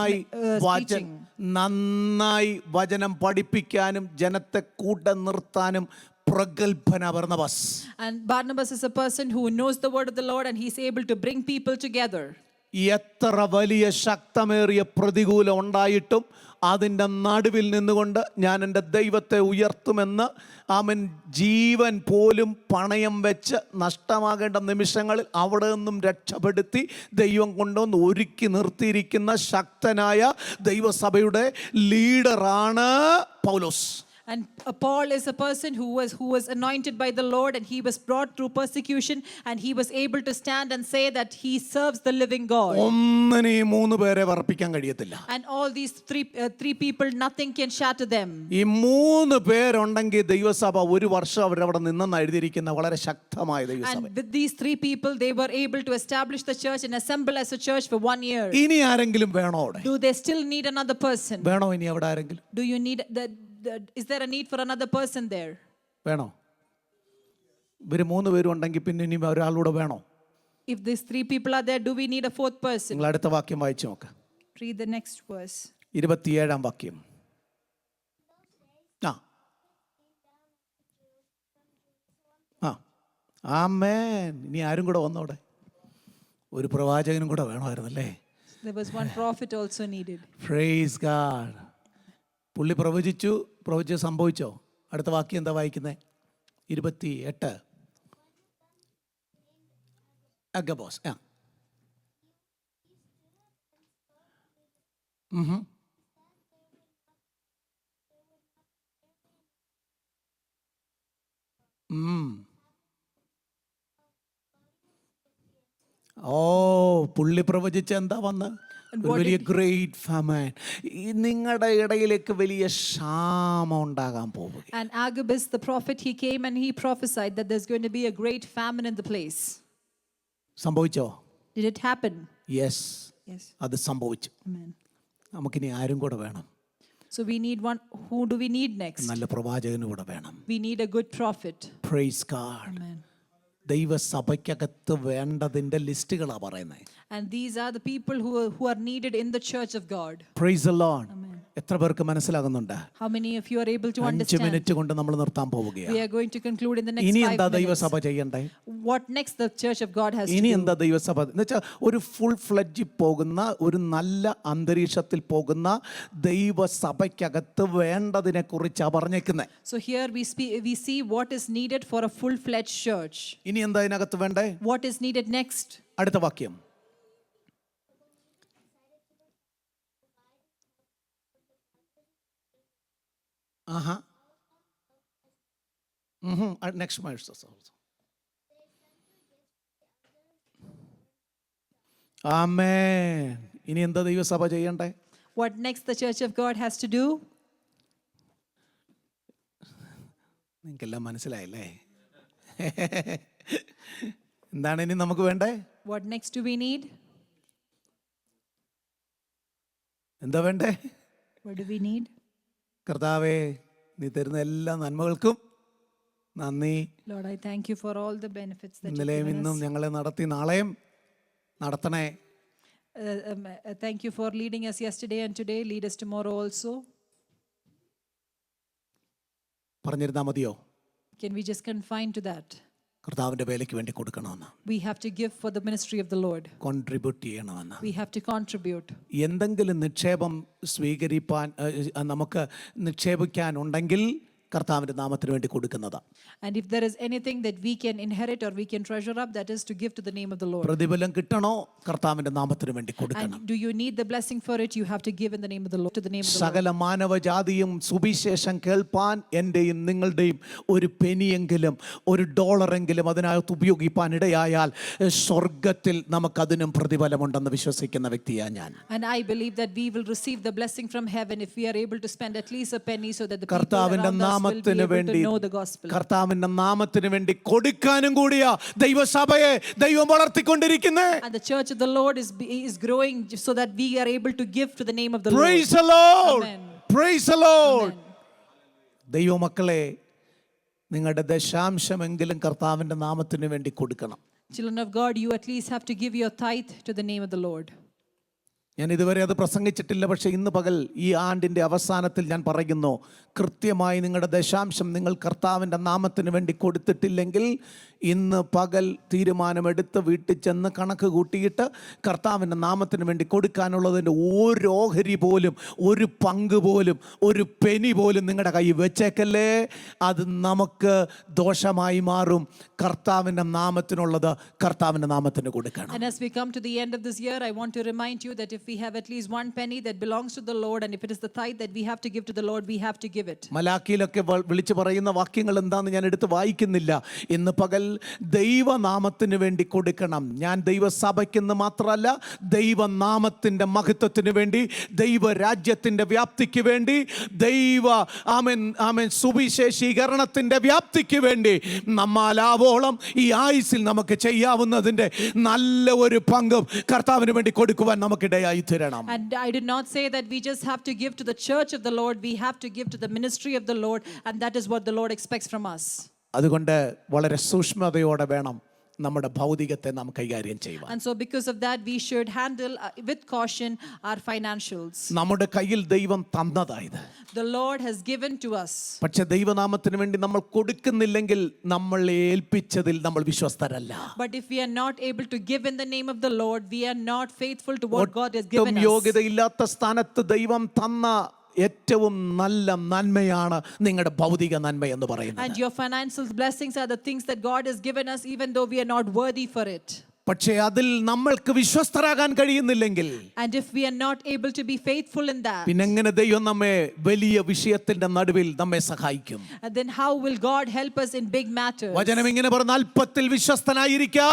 preaching. നന്നായി വചനം പഠിപ്പിക്കാനും ജനത്തെ കൂടെ നിർത്താനും പ്രഗൽഭന Barnabas. And Barnabas is a person who knows the word of the Lord and he's able to bring people together. എത്ര വലിയ ശക്തമേറിയ പ്രതികൂലം ഉണ്ടായിട്ടും അതിൻ്റെ നടുവിൽ നിന്നുകൊണ്ട് ഞാൻ എൻ്റെ ദൈവത്തെ ഉയർത്തുമെന്ന് അവൻ ജീവൻ പോലും പണയം വെച്ച് നഷ്ടമാകേണ്ട നിമിഷങ്ങളിൽ അവിടെ നിന്നും രക്ഷപ്പെടുത്തി ദൈവം കൊണ്ടുവന്ന് ഒരുക്കി നിർത്തിയിരിക്കുന്ന ശക്തനായ ദൈവസഭയുടെ ലീഡറാണ് പൗലോസ്. And Paul is a person who was anointed by the Lord, and he was brought through persecution, and he was able to stand and say that he serves the living God. ഒന്നിനെ 3 പേരെ വർപ്പിക്കാൻ കഴിയത്തില്ല. And all these three people, nothing can shatter them. ഈ 3 പേരുണ്ടെങ്കിൽ ദൈവസഭ ഒരു വർഷം അവരവിടെ നിന്നെന്ന് എഴുതിയിരിക്കുന്ന വളരെ ശക്തമായ ദൈവസഭ. And with these 3 people, they were able to establish the church and assemble as a church for 1 year. ഇനി ആരെങ്കിലും വേണോ അവിടെ? Do they still need another person? വേണോ ഇനി അവിടെ ആരെങ്കിലും? Do you need is there a need for another person there? വേണോ? ഇവര് 3 പേരും ഉണ്ടെങ്കിൽ പിന്നെ ഇനി ഒരാളൂടെ വേണോ? If these 3 people are there, do we need a 4th person? നിങ്ങൾ അടുത്ത വാക്യം വായിച്ചു നോക്ക്. Read the next verse. 27 വാക്യം. ആമേൻ. ഇനി ആരും കൂടെ വന്നോടെ? ഒരു പ്രവാചകനും കൂടെ വേണമായിരുന്നല്ലേ? There was one prophet also needed. Praise God. പുള്ളി പ്രവചിച്ച് സംഭവിച്ചോ? അടുത്ത വാക്യം എന്താ വായിക്കുന്നത്? 28 അഗബോസ്. പുള്ളി പ്രവചിച്ച എന്താ വന്ന്? വലിയ ഗ്രേറ്റ് ഫാമൻ, നിങ്ങളുടെ ഇടയിലേക്ക് വലിയ ക്ഷാമം ഉണ്ടാകാൻ പോകും. And Agabus the prophet, he came and he prophesied that there's going to be a great famine in the place. സംഭവിച്ചോ? Did it happen? Yes. Yes. അത് സംഭവിച്ചു. Amen. നമുക്കിനി ആരും കൂടെ വേണം? So we need one. Who do we need next? നല്ല പ്രവാചകനും കൂടെ വേണം. We need a good prophet. Praise God. Amen. ദൈവസഭയ്ക്കകത്ത് വേണ്ടതിന്റെ ലിസ്റ്റുകളാണ് പറയുന്നത്. And these are the people who are needed in the church of God. Praise the Lord. Amen. എത്ര പേർക്ക് മനസ്സിലാകുന്നുണ്ട്? How many of you are able to 5 understand? Minute കൊണ്ട് നമ്മൾ നിർത്താൻ We പോവുകയാണ്. are going to conclude in the next ഇനി 5 എന്താ minutes. ദൈവസഭ ചെയ്യണ്ടേ? What next the church of God has to ഇനി do? എന്താ ദൈവസഭ എന്ന് വെച്ചാൽ ഒരു ഫുൾ ഫ്ലെഡ്ജിൽ പോകുന്ന ഒരു നല്ല അന്തരീക്ഷത്തിൽ പോകുന്ന ദൈവസഭയ്ക്കകത്ത് വേണ്ടതിനെ കുറിച്ചാണ് പറഞ്ഞേക്കുന്നത്. So here we see what is needed for a full-fledged church. ഇനി എന്താ ഇതിനകത്ത് വേണ്ടേ? What is needed next? അടുത്ത വാക്യം ആഹാ. Next verses also. ആമേൻ. ഇനി എന്താ ദൈവസഭ ചെയ്യണ്ടേ? What next the Church of God has to do? നിങ്ങൾക്കെല്ലാം മനസ്സിലായില്ലേ? എന്താണ് ഇനി നമുക്ക് വേണ്ടേ? What next do we need? എന്താ വേണ്ടേ? What do we need? കർത്താവേ, നീ തരുന്ന എല്ലാ നന്മകൾക്കും നന്ദി. Lord, I thank you for all the benefits that you've ഇന്നലെയും given ഇന്നും us. ഞങ്ങളെ നടത്തി, നാളെയും നടത്തണേ. Thank you for leading us yesterday and today. Lead us tomorrow also. പറഞ്ഞിരുന്നാ മതിയോ? Can we just confine to that? കർത്താവിന്റെ വേലയ്ക്ക് വേണ്ടി കൊടുക്കണമെന്ന്, We have to give for the ministry of the Lord. Contribute ചെയ്യണമെന്ന്. We have to contribute. എന്തെങ്കിലും നിക്ഷേപം സ്വീകരിപ്പാൻ നമുക്ക് നിക്ഷേപിക്കാനുണ്ടെങ്കിൽ കർത്താവിന്റെ നാമത്തിന് വേണ്ടി കൊടുക്കുന്നതാ. And if there is anything that we can inherit or we can treasure up, that is to give to the name of the Lord. പ്രതിഫലം കിട്ടണോ? കർത്താവിന്റെ നാമത്തിന് വേണ്ടി കൊടുക്കണം. And do you need the blessing for it? You have to give in the name of the Lord, to the name of the Lord. സകല മാനവജാതിയും സുവിശേഷം കേൾപ്പാൻ എന്റെയും നിങ്ങളുടെയും ഒരു പെനിയെങ്കിലും ഒരു ഡോളറെങ്കിലും അതിനകത്ത് ഉപയോഗിപ്പാൻ ഇടയായാൽ സ്വർഗത്തിൽ നമുക്കതിനും പ്രതിഫലമുണ്ടെന്ന് വിശ്വസിക്കുന്ന വ്യക്തിയാണ് ഞാൻ. And I believe that we will receive the blessing from heaven if we are able to spend at least a penny so that the people കർത്താവിന്റെ around us will be നാമത്തിന് able വേണ്ടി to know the gospel. കർത്താവിന്റെ നാമത്തിന് വേണ്ടി കൊടുക്കാനും കൂടിയാ ദൈവസഭയെ ദൈവം വളർത്തിക്കൊണ്ടിരിക്കുന്നേ. And the church of the Lord is growing so that we are able to give to the name of the Lord. Praise the Lord. Amen. Praise the Lord. Amen. ദൈവമക്കളെ, നിങ്ങളുടെ ദശാംശമെങ്കിലും കർത്താവിന്റെ നാമത്തിന് വേണ്ടി കൊടുക്കണം. Children of God, you at least have to give your tithe to the name of the Lord. ഞാൻ ഇതുവരെ അത് പ്രസംഗിച്ചിട്ടില്ല, പക്ഷേ ഇന്ന് പകൽ ഈ ആണ്ടിൻ്റെ അവസാനത്തിൽ ഞാൻ പറയുന്നു, കൃത്യമായി നിങ്ങളുടെ ദശാംശം നിങ്ങൾ കർത്താവിൻ്റെ നാമത്തിന് വേണ്ടി കൊടുത്തിട്ടില്ലെങ്കിൽ ഇന്ന് പകൽ തീരുമാനമെടുത്ത് വീട്ടിൽ ചെന്ന് കണക്ക് കൂട്ടിയിട്ട് കർത്താവിൻ്റെ നാമത്തിന് വേണ്ടി കൊടുക്കാനുള്ളതിൻ്റെ ഒരു ഓഹരി പോലും, ഒരു പങ്ക് പോലും, ഒരു പെനി പോലും നിങ്ങളുടെ കയ്യിൽ വെച്ചേക്കല്ലേ. അത് നമുക്ക് ദോഷമായി മാറും. കർത്താവിൻ്റെ നാമത്തിനുള്ളത് കർത്താവിൻ്റെ നാമത്തിന് കൊടുക്കണം. And as we come to the end of this year, I want to remind you that if we have at least one penny that belongs to the Lord, and if it is the tithe that we have to give to the Lord, we have to give it. മലാക്കിയിലൊക്കെ വിളിച്ചു പറയുന്ന വാക്യങ്ങൾ എന്താന്ന് ഞാൻ എടുത്ത് വായിക്കുന്നില്ല. ഇന്ന് പകൽ ദൈവനാമത്തിന് വേണ്ടി കൊടുക്കണം. ഞാൻ ദൈവസഭയ്ക്കെന്ന് മാത്രമല്ല, ദൈവനാമത്തിൻ്റെ മഹത്വത്തിന് വേണ്ടി, ദൈവരാജ്യത്തിൻ്റെ വ്യാപ്തിക്ക് വേണ്ടി, ആമേൻ സുവിശേഷീകരണത്തിൻ്റെ വ്യാപ്തിക്ക് വേണ്ടി നമ്മാലാവോളം ഈ ആയുസ്സിൽ നമുക്ക് ചെയ്യാവുന്നതിൻ്റെ നല്ല ഒരു പങ്കും കർത്താവിന് വേണ്ടി കൊടുക്കുവാൻ നമുക്കിടയായി തീരണം. And I did not say that we just have to give to the church of the Lord. We have to give to the ministry of the Lord, and that is what the Lord expects from us. അതുകൊണ്ട് വളരെ സൂക്ഷ്മതയോടെ വേണം നമ്മുടെ ഭൗതികത്തെ നാം കൈകാര്യം ചെയ്യുവാൻ. And so because of that, we should handle with caution our financials. നമ്മുടെ കയ്യിൽ ദൈവം തന്നതായത് The Lord has given to us. പക്ഷെ ദൈവനാമത്തിന് വേണ്ടി നമ്മൾ കൊടുക്കുന്നില്ലെങ്കിൽ നമ്മളെ ഏൽപ്പിച്ചതിൽ നമ്മൾ വിശ്വസ്തരല്ല. But if we are not able to give in the name of the Lord, we are not faithful to what God has given us. യോഗ്യതയില്ലാത്ത സ്ഥാനത്ത് ദൈവം തന്ന ഏറ്റവും നല്ല നന്മയാണ് നിങ്ങളുടെ ഭൗതിക നന്മ എന്ന് പറയുന്നത്. And your financial blessings are the things that God has given us, even though we are not worthy for it. പക്ഷേ അതിൽ നമ്മൾക്ക് വിശ്വസ്തരാകാൻ കഴിയുന്നില്ലെങ്കിൽ, and if we are not able to be faithful in that, പിന്നെ എങ്ങനെ ദൈവം നമ്മെ വലിയ വിഷയത്തിന്റെ നടുവിൽ നമ്മെ സഹായിക്കും? and then how will God help us in big matters? വചനം ഇങ്ങനെ പറഞ്ഞു, അല്പത്തിൽ വിശ്വസ്തനായിരിക്കുക,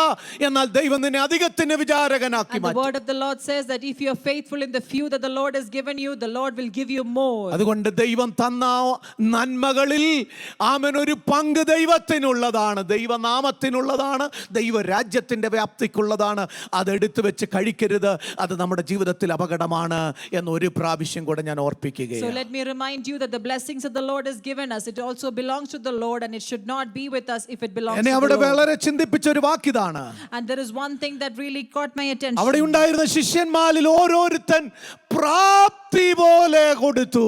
എന്നാൽ ദൈവം നിന്നെ അധികത്തിന് വിചാരകനാക്കി And the മാറ്റും. word of the Lord says that if you are faithful in the few that the Lord has given you, the Lord will give you more. അതുകൊണ്ട് ദൈവം തന്ന നന്മകളിൽ ആമേൻ ഒരു പങ്ക് ദൈവത്തിനുള്ളതാണ്, ദൈവനാമത്തിനുള്ളതാണ്, ദൈവരാജ്യത്തിന്റെ വ്യാപ്തിക്കുള്ളതാണ്. അതെടുത്ത് വെച്ച് കഴിക്കരുത്, അത് നമ്മുടെ ജീവിതത്തിൽ അപകടമാണ് എന്ന് ഒരു പ്രാവശ്യം കൂടെ ഞാൻ ഓർപ്പിക്കുകയാണ്. So let me remind you that the blessings that the Lord has given us, it also belongs to the Lord, and it should not be with us if it belongs എന്നെ to the അവിടെ Lord. വളരെ ചിന്തിപ്പിച്ച ഒരു വാക്കിതാണ്. And there is one thing that really caught my attention. അവിടെ ഉണ്ടായിരുന്ന ശിഷ്യന്മാരിൽ ഓരോരുത്തൻ പ്രാപ്തി പോലെ കൊടുത്തു.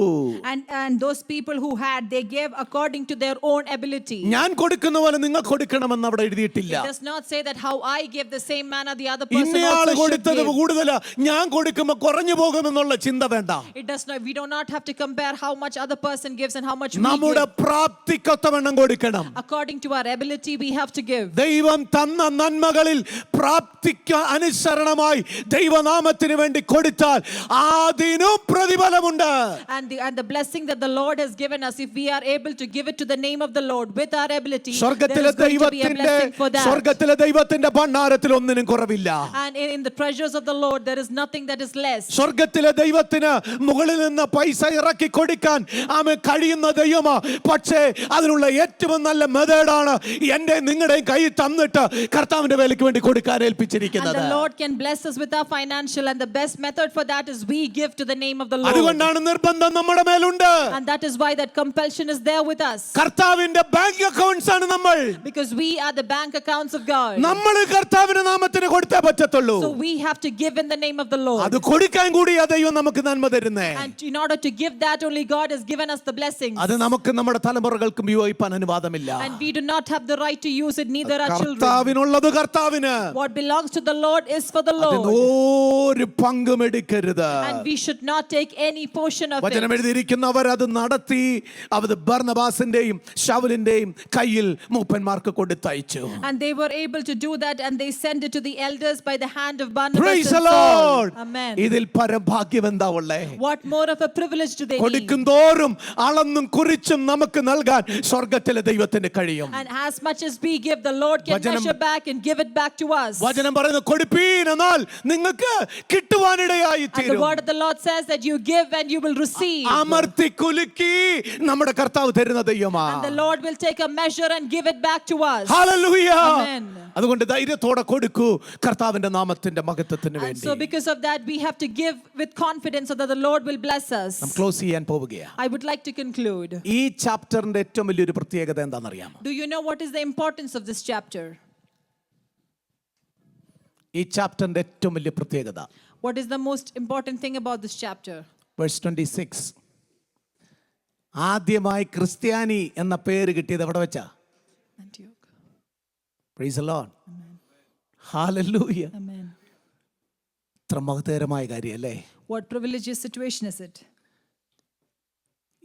And those people who had, they gave according to their own ability. ഞാൻ കൊടുക്കുന്ന പോലെ നിങ്ങൾ കൊടുക്കണമെന്ന് അവിടെ എഴുതിയിട്ടില്ല. It does not say that how I give, the the same manner the other person ഇന്നയാള് also should കൊടുത്തത് give. കൂടുതലാ, ഞാൻ കൊടുക്കുമ്പോ കുറഞ്ഞു പോകുമെന്നുള്ള ചിന്ത വേണ്ട. It does not. We do not have to compare how much other person gives and how much we നമ്മുടെ give. പ്രാപ്തിക്കൊത്തവണ്ണം കൊടുക്കണം. According to our ability, we have to give. ദൈവം തന്ന നന്മകളിൽ പ്രാപ്തിക്ക് അനുസരണമായി ദൈവനാമത്തിന് വേണ്ടി കൊടുത്താൽ അതിനും പ്രതിഫലമുണ്ട്. And the blessing that the Lord has given us, if we are able to give it to the name of the Lord with our ability, there സ്വർഗ്ഗത്തിലെ is going to be a blessing for that. സ്വർഗ്ഗത്തിലെ ദൈവത്തിന്റെ ഭണ്ഡാരത്തിൽ ഒന്നിനും കുറവില്ല. And in the treasures of the Lord, there is nothing that is less. സ്വർഗ്ഗത്തിലെ ദൈവത്തിന് മുകളിൽ നിന്ന് പൈസ ഇറക്കി കൊടുക്കാൻ ആമേൻ കഴിയുന്ന ദൈവമാ. പക്ഷേ അതിനുള്ള ഏറ്റവും നല്ല മെത്തേഡാണ് എന്റെ നിങ്ങളുടെയും കൈ തന്നിട്ട് കർത്താവിന്റെ വേലയ്ക്ക് വേണ്ടി കൊടുക്കാൻ And ഏൽപ്പിച്ചിരിക്കുന്നത്. the Lord can bless us with our financial, and the best method for that is we give to the name of the Lord. അതുകൊണ്ടാണ് നിർബന്ധം നമ്മുടെ മേലുണ്ട്. And that is why that compulsion is there with us. കർത്താവിന്റെ bank accounts ആണ് നമ്മൾ. Because we are the bank accounts of God. നമ്മൾ കർത്താവിന്റെ നാമത്തിന് കൊടുത്തേ പറ്റത്തുള്ളൂ. So we have to give in the name of the Lord. അത് കൊടുക്കാൻ കൂടിയാ ദൈവം നമുക്ക് നന്മ തരുന്നേ. And in order to give that, only God has given us the blessings. അത് നമുക്ക് നമ്മുടെ തലമുറകൾക്കും ഉപയോഗിക്കാൻ അനുവാദമില്ല. And we do not have the right to use it, neither our children. കർത്താവിനുള്ളത് കർത്താവിന്. What belongs to the Lord is for the Lord. ഒരു പങ്കും എടുക്കരുത്. And we should not take any portion of വചനം it. എഴുതിയിരിക്കുന്നവർ അത് നടത്തി അത് ബർന്നബാസിന്റെയും ശൗലിന്റെയും കയ്യിൽ മൂപ്പന്മാർക്ക് കൊടുത്തയച്ചു. And they were able to do that, and they sent it to the elders by the hand of Barnabas Praise and the Lord. Saul. Amen. ഇതിൽ പരഭാഗ്യം എന്താ ഉള്ളേ? What more of a privilege do they need? കൊടുക്കുന്തോറും അളന്നും കുറിച്ചും നമുക്ക് നൽകാൻ സ്വർഗ്ഗത്തിലെ ദൈവത്തിന് കഴിയും. And as much as we give, the Lord can measure back and give it back to us. വചനം പറയുന്നു കൊടുപ്പീൻ എന്നാൽ നിങ്ങൾക്ക് കിട്ടുവാനിടയായി And the തീരും. word of the Lord says that you give and you will receive. അമർത്തി കുലുക്കി നമ്മുടെ കർത്താവ് തരുന്ന ദൈവമാണ്. And the Lord will take a measure and give it back to us. Hallelujah. Amen. അതുകൊണ്ട് ധൈര്യത്തോടെ കൊടുക്കൂ കർത്താവിന്റെ നാമത്തിന്റെ മഹത്വത്തിന് And വേണ്ടി. so because of that, we have to give with confidence so that the Lord will bless us. നാം close ചെയ്യാൻ പോവുകയാണ്. I would like to conclude. ഈ ചാപ്റ്ററിന്റെ ഏറ്റവും വലിയൊരു പ്രത്യേകത എന്താണെന്നറിയാമോ? Do you know what is the importance of this chapter? ഈ ചാപ്റ്ററിന്റെ ഏറ്റവും വലിയ പ്രത്യേകത What is the most important thing about this chapter? Verse 26. ആദ്യമായി ക്രിസ്ത്യാനി എന്ന പേര് കിട്ടിയത് എവിടെ വെച്ചാ? Antioch. Praise the Lord. Hallelujah. Amen. ഇത്ര മഹത്തരമായ കാര്യമല്ലേ? What privilegious situation is it?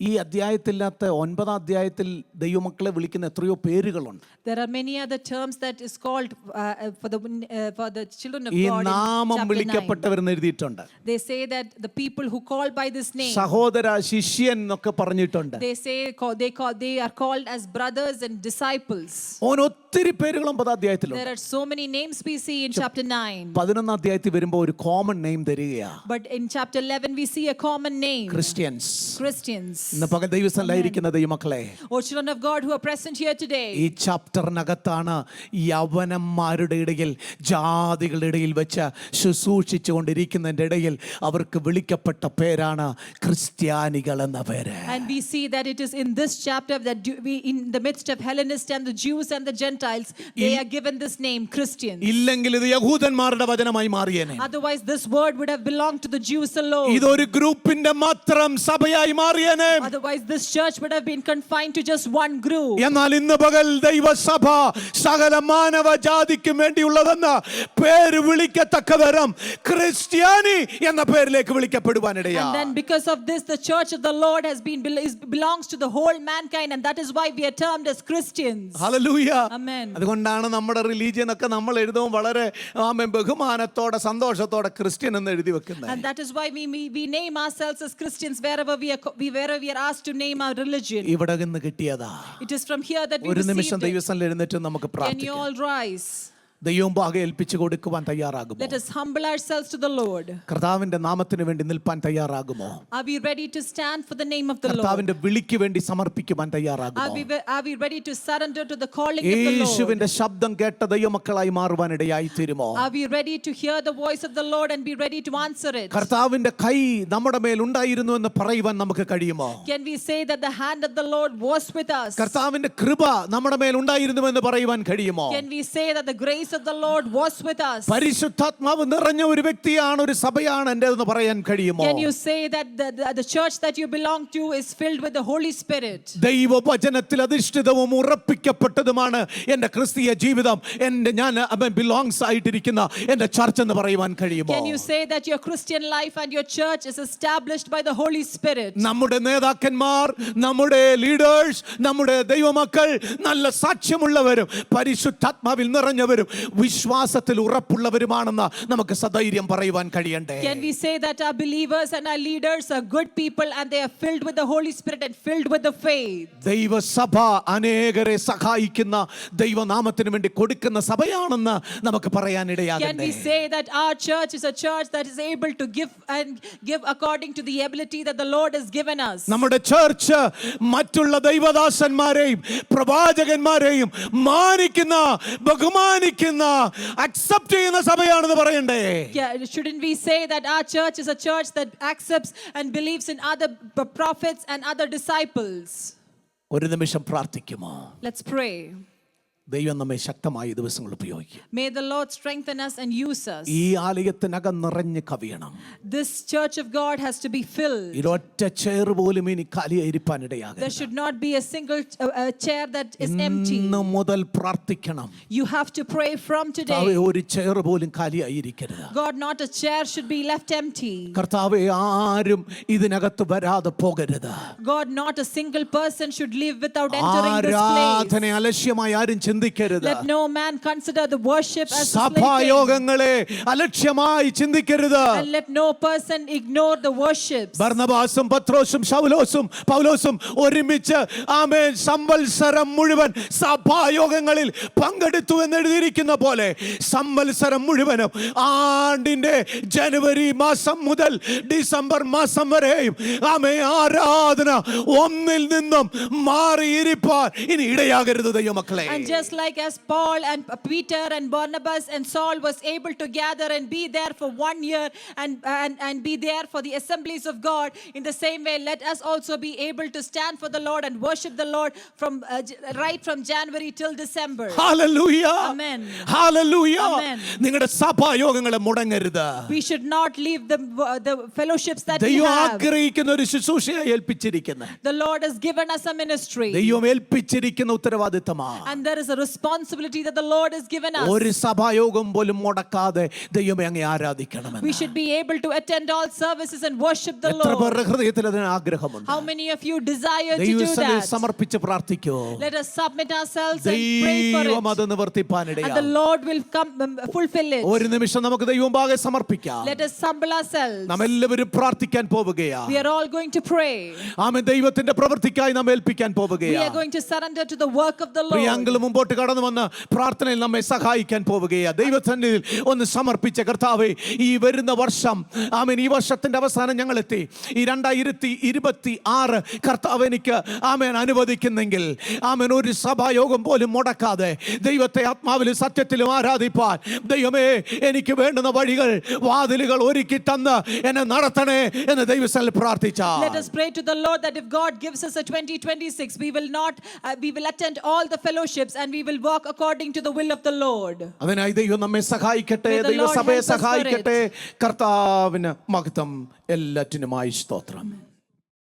ഈ അധ്യായത്തില്ലാത്ത 9-ാം അധ്യായത്തിൽ ദൈവമക്കളെ വിളിക്കുന്ന എത്രയോ പേരുകളുണ്ട്. There are many other terms that is called for the children of ഈ God in നാമം chapter 9. വിളിക്കപ്പെട്ടവരെന്ന് എഴുതിയിട്ടുണ്ട്. They say that the people who call by this name, സഹോദര ശിഷ്യൻ എന്നൊക്കെ പറഞ്ഞിട്ടുണ്ട്. they are called as brothers and disciples. ഓൻ ഒത്തിരി പേരുകൾ 9-ാം അധ്യായത്തിലുണ്ട്. There are so many names we see in chapter 9. 11-ാം അധ്യായത്തിൽ വരുമ്പോൾ ഒരു കോമൺ നെയിം തരികയാ. But in chapter 11 we see a common name. Christians. ഇന്ന് പകൽ ദൈവസ്ഥലായിരിക്കുന്ന ദൈവമക്കളെ, O children of God who are present here today. ഈ ചാപ്റ്ററിനകത്താണ് യവനന്മാരുടെ ഇടയിൽ ജാതികളുടെ ഇടയിൽ വെച്ച് ശുശ്രൂഷിച്ചു കൊണ്ടിരിക്കുന്നതിൻ്റെ ഇടയിൽ അവർക്ക് വിളിക്കപ്പെട്ട പേരാണ് ക്രിസ്ത്യാനികൾ എന്ന പേര്. And we see that it is in this chapter that we, in the midst of Hellenists and the Jews and the Gentiles, they are given this name, Christians. ഇല്ലെങ്കിൽ ഇത് യഹൂദന്മാരുടെ വചനമായി മാറിയേനെ. Otherwise this word would have belonged to the Jews alone. ഇതൊരു ഗ്രൂപ്പിന്റെ മാത്രം സഭയായി മാറിയേനെ. Otherwise this church would have been confined to just one group. എന്നാൽ ഇന്ന് പകൽ ദൈവസഭ സകല മാനവ ജാതിക്കും വേണ്ടിയുള്ളതെന്ന് പേര് വിളിക്കത്തക്കവരം ക്രിസ്ത്യാനി എന്ന പേരിലേക്ക് വിളിക്കപ്പെടുവാനിടയാ. And then because of this, the church of the Lord belongs to the whole mankind, and that is why we are termed as Christians. Hallelujah. Amen. അതുകൊണ്ടാണ് നമ്മുടെ റിലീജിയൻ ഒക്കെ നമ്മൾ എഴുതുമ്പോൾ വളരെ ബഹുമാനത്തോടെ സന്തോഷത്തോടെ ക്രിസ്ത്യൻ എന്ന് എഴുതി വെക്കുന്നത്. And that is why we name ourselves as Christians wherever we are asked to name our religion. ഇവിടെ നിന്ന് കിട്ടിയതാ. It is from here that we ഒരു received നിമിഷം it. ദൈവസന്നിധിയിൽ എഴുന്നേറ്റ് നമുക്ക് Can you പ്രാർത്ഥിക്കാം. all rise? ദൈവം ഭാഗം ഏൽപ്പിച്ചു കൊടുക്കുവാൻ തയ്യാറാകുമോ? Let us humble ourselves to the Lord. കർത്താവിന്റെ നാമത്തിന് വേണ്ടി നിൽപ്പാൻ തയ്യാറാകുമോ? Are we ready to stand for the name of the Lord? കർത്താവിന്റെ വിളിക്ക് വേണ്ടി സമർപ്പിക്കുവാൻ തയ്യാറാകുമോ? Are we ready to surrender to the calling of the Lord? യേശുവിന്റെ ശബ്ദം കേട്ട ദൈവമക്കളായി മാറുവാൻ ഇടയായി തീരുമോ? Are we ready to hear the voice of the Lord and be ready to answer it? കർത്താവിന്റെ കൈ നമ്മുടെ മേൽ ഉണ്ടായിരുന്നു എന്ന് പറയുവാൻ നമുക്ക് കഴിയുമോ? Can we say that the hand of the Lord was with us? കർത്താവിന്റെ കൃപ നമ്മുടെ മേൽ ഉണ്ടായിരുന്നു എന്ന് പറയുവാൻ കഴിയുമോ? Can we say that the grace grace of the Lord was with us. പരിശുദ്ധാത്മാവ് നിറഞ്ഞ ഒരു വ്യക്തിയാണ്, ഒരു സഭയാണ് എന്റേതെന്ന് പറയാൻ കഴിയുമോ? Can you say that the church that you belong to is filled with the Holy Spirit? ദൈവവചനത്തിൽ അധിഷ്ഠിതവും ഉറപ്പിക്കപ്പെട്ടതുമാണ് എന്റെ ക്രിസ്തീയ ജീവിതം, ഞാൻ ബിലോങ്സ് ആയിട്ടിരിക്കുന്ന എന്റെ ചർച്ച് എന്ന് പറയുവാൻ കഴിയുമോ? Can you say that your Christian life and your church is established by the Holy Spirit? നമ്മുടെ നേതാക്കന്മാർ, നമ്മുടെ ലീഡേഴ്സ്, നമ്മുടെ ദൈവമക്കൾ നല്ല സാക്ഷ്യമുള്ളവരും പരിശുദ്ധാത്മാവിൽ നിറഞ്ഞവരും വിശ്വാസത്തിൽ ഉറപ്പുള്ളവരുമാണെന്ന് നമുക്ക് സധൈര്യം പറയുവാൻ കഴിയണ്ടേ? Can we say that our believers and our leaders are good people and they are filled with the Holy Spirit and filled with the faith? ദൈവസഭ അനേകരെ സഹായിക്കുന്ന ദൈവനാമത്തിന് വേണ്ടി കൊടുക്കുന്ന സഭയാണെന്ന് നമുക്ക് പറയാൻ Can ഇടയാകട്ടെ. we say that our church is a church that is able to give according to the ability that the Lord has given us? നമ്മുടെ ചർച്ച് മറ്റുള്ള ദൈവദാസന്മാരെയും പ്രവാചകന്മാരെയും മാനിക്കുന്ന, ബഹുമാനിക്കുന്ന, അക്സെപ്റ്റ് ചെയ്യുന്ന സഭയാണെന്ന് പറയണ്ടേ? Yeah, shouldn't we say that our church is a church that accepts and believes in other prophets and other disciples? ഒരു നിമിഷം പ്രാർത്ഥിക്കുമോ? Let's pray. ദൈവം നമ്മെ ശക്തമായി ദിവസങ്ങൾ ഉപയോഗിക്കും. May the Lord strengthen us and use us. ഈ ആലയത്തിനകം നിറഞ്ഞ് കവിയണം. This church of God has to be filled. ഒറ്റ ചെയർ പോലും ഇനി കാലിയായിരിക്കാൻ ഇടയാകരുത്. There should not be a single chair that is empty. ഇന്ന് മുതൽ പ്രാർത്ഥിക്കണം. You have to pray from today. ഒരു chair പോലും കാലിയായിരിക്കരുത്. God, not a chair should be left empty. കർത്താവേ, ആരും ഇതിനകത്ത് വരാതെ പോകരുത്. God, not a single person should leave without entering this place. ആരാധന അലക്ഷ്യമായി ആരും ചിന്തിക്കരുത്. Let no man consider the worship as സഭായോഗങ്ങളെ അലക്ഷ്യമായി ചിന്തിക്കരുത്. and let no person ignore the worships. ബർന്നബാസും പത്രോസും ശൗലോസും പൗലോസും ഒരുമിച്ച് ആമേൻ സംവത്സരം മുഴുവൻ സഭായോഗങ്ങളിൽ പങ്കെടുത്തു എന്ന് എഴുതിയിരിക്കുന്ന പോലെ സംവത്സരം മുഴുവനും ആണ്ടിന്റെ ജനുവരി മാസം മുതൽ ഡിസംബർ മാസം വരെയും ആമേൻ ആരാധന ഒന്നിൽ നിന്നും മാറിയിരിപ്പാൻ ഇനി ഇടയാകരുത് ദൈവമക്കളെ. And just like as Paul and Peter and Barnabas and Saul was able to gather and be there for 1 year and be there for the assemblies of God, in the same way let us also be able to stand for the Lord and worship the Lord from right from January till December. Hallelujah. Amen. Hallelujah. Amen. നിങ്ങളുടെ സഭായോഗങ്ങളെ മുടങ്ങരുത്. We should not leave the fellowships that we ദൈവം have. ആഗ്രഹിക്കുന്ന ഒരു ശുശ്രൂഷയെ ഏൽപ്പിച്ചിരിക്കുന്നു. The Lord has given us a ministry. ദൈവം ഏൽപ്പിച്ചിരിക്കുന്ന ഉത്തരവാദിത്തമാണ്. And there is a responsibility that the Lord has given us. ഒരു സഭായോഗം പോലും മുടക്കാതെ ദൈവമേ അങ്ങേ ആരാധിക്കണമെന്ന്. We should be able to attend all services and worship the എത്ര Lord. പേരുടെ ഹൃദയത്തിൽ അതിന് ആഗ്രഹമുണ്ട്? How many of you desire to do ദൈവസന്നിധിയിൽ that? സമർപ്പിച്ച് പ്രാർത്ഥിക്കൂ. Let us submit ourselves and pray for ദൈവം it. അത് നിവർത്തിപ്പാനിടയാ. And the Lord will come fulfill it. ഒരു നിമിഷം നമുക്ക് ദൈവമുമ്പാകെ സമർപ്പിക്കാം. Let us humble ourselves. നാം എല്ലാവരും പ്രാർത്ഥിക്കാൻ പോവുകയാ. We are all going to pray. ആമേൻ. ദൈവത്തിന്റെ പ്രവൃത്തിക്കായി നാം ഏൽപ്പിക്കാൻ We പോവുകയാ. are going to surrender to the work of the Lord. പ്രിയങ്കൾ മുമ്പോട്ട് കടന്നു വന്ന് പ്രാർത്ഥനയിൽ നമ്മെ സഹായിക്കാൻ പോവുകയാ. ദൈവസന്നിധിയിൽ ഒന്ന് സമർപ്പിച്ച കർത്താവേ, ഈ വരുന്ന വർഷം ആമേൻ, ഈ വർഷത്തിന്റെ അവസാനം ഞങ്ങൾ എത്തി. ഈ 2026 കർത്താവ് എനിക്ക് ആമേൻ അനുവദിക്കുന്നെങ്കിൽ ആമേൻ ഒരു സഭായോഗം പോലും മുടക്കാതെ ദൈവത്തെ ആത്മാവിലും സത്യത്തിലും ആരാധിപ്പാൻ ദൈവമേ എനിക്ക് വേണ്ടുന്ന വഴികൾ, വാതിലുകൾ ഒരുക്കി തന്ന് എന്നെ നടത്തണേ എന്ന് ദൈവസന്നിധിയിൽ പ്രാർത്ഥിച്ചാൽ Let us pray to the Lord that if God gives us a 2026, we will attend all the fellowships and we will walk according to the will of the Lord. അതിനായി ദൈവം നമ്മെ സഹായിക്കട്ടെ. May the Lord ദൈവസഭയെ help us for it. സഹായിക്കട്ടെ. കർത്താവിന് മഹത്വം. എല്ലാറ്റിനുമായി സ്തോത്രം.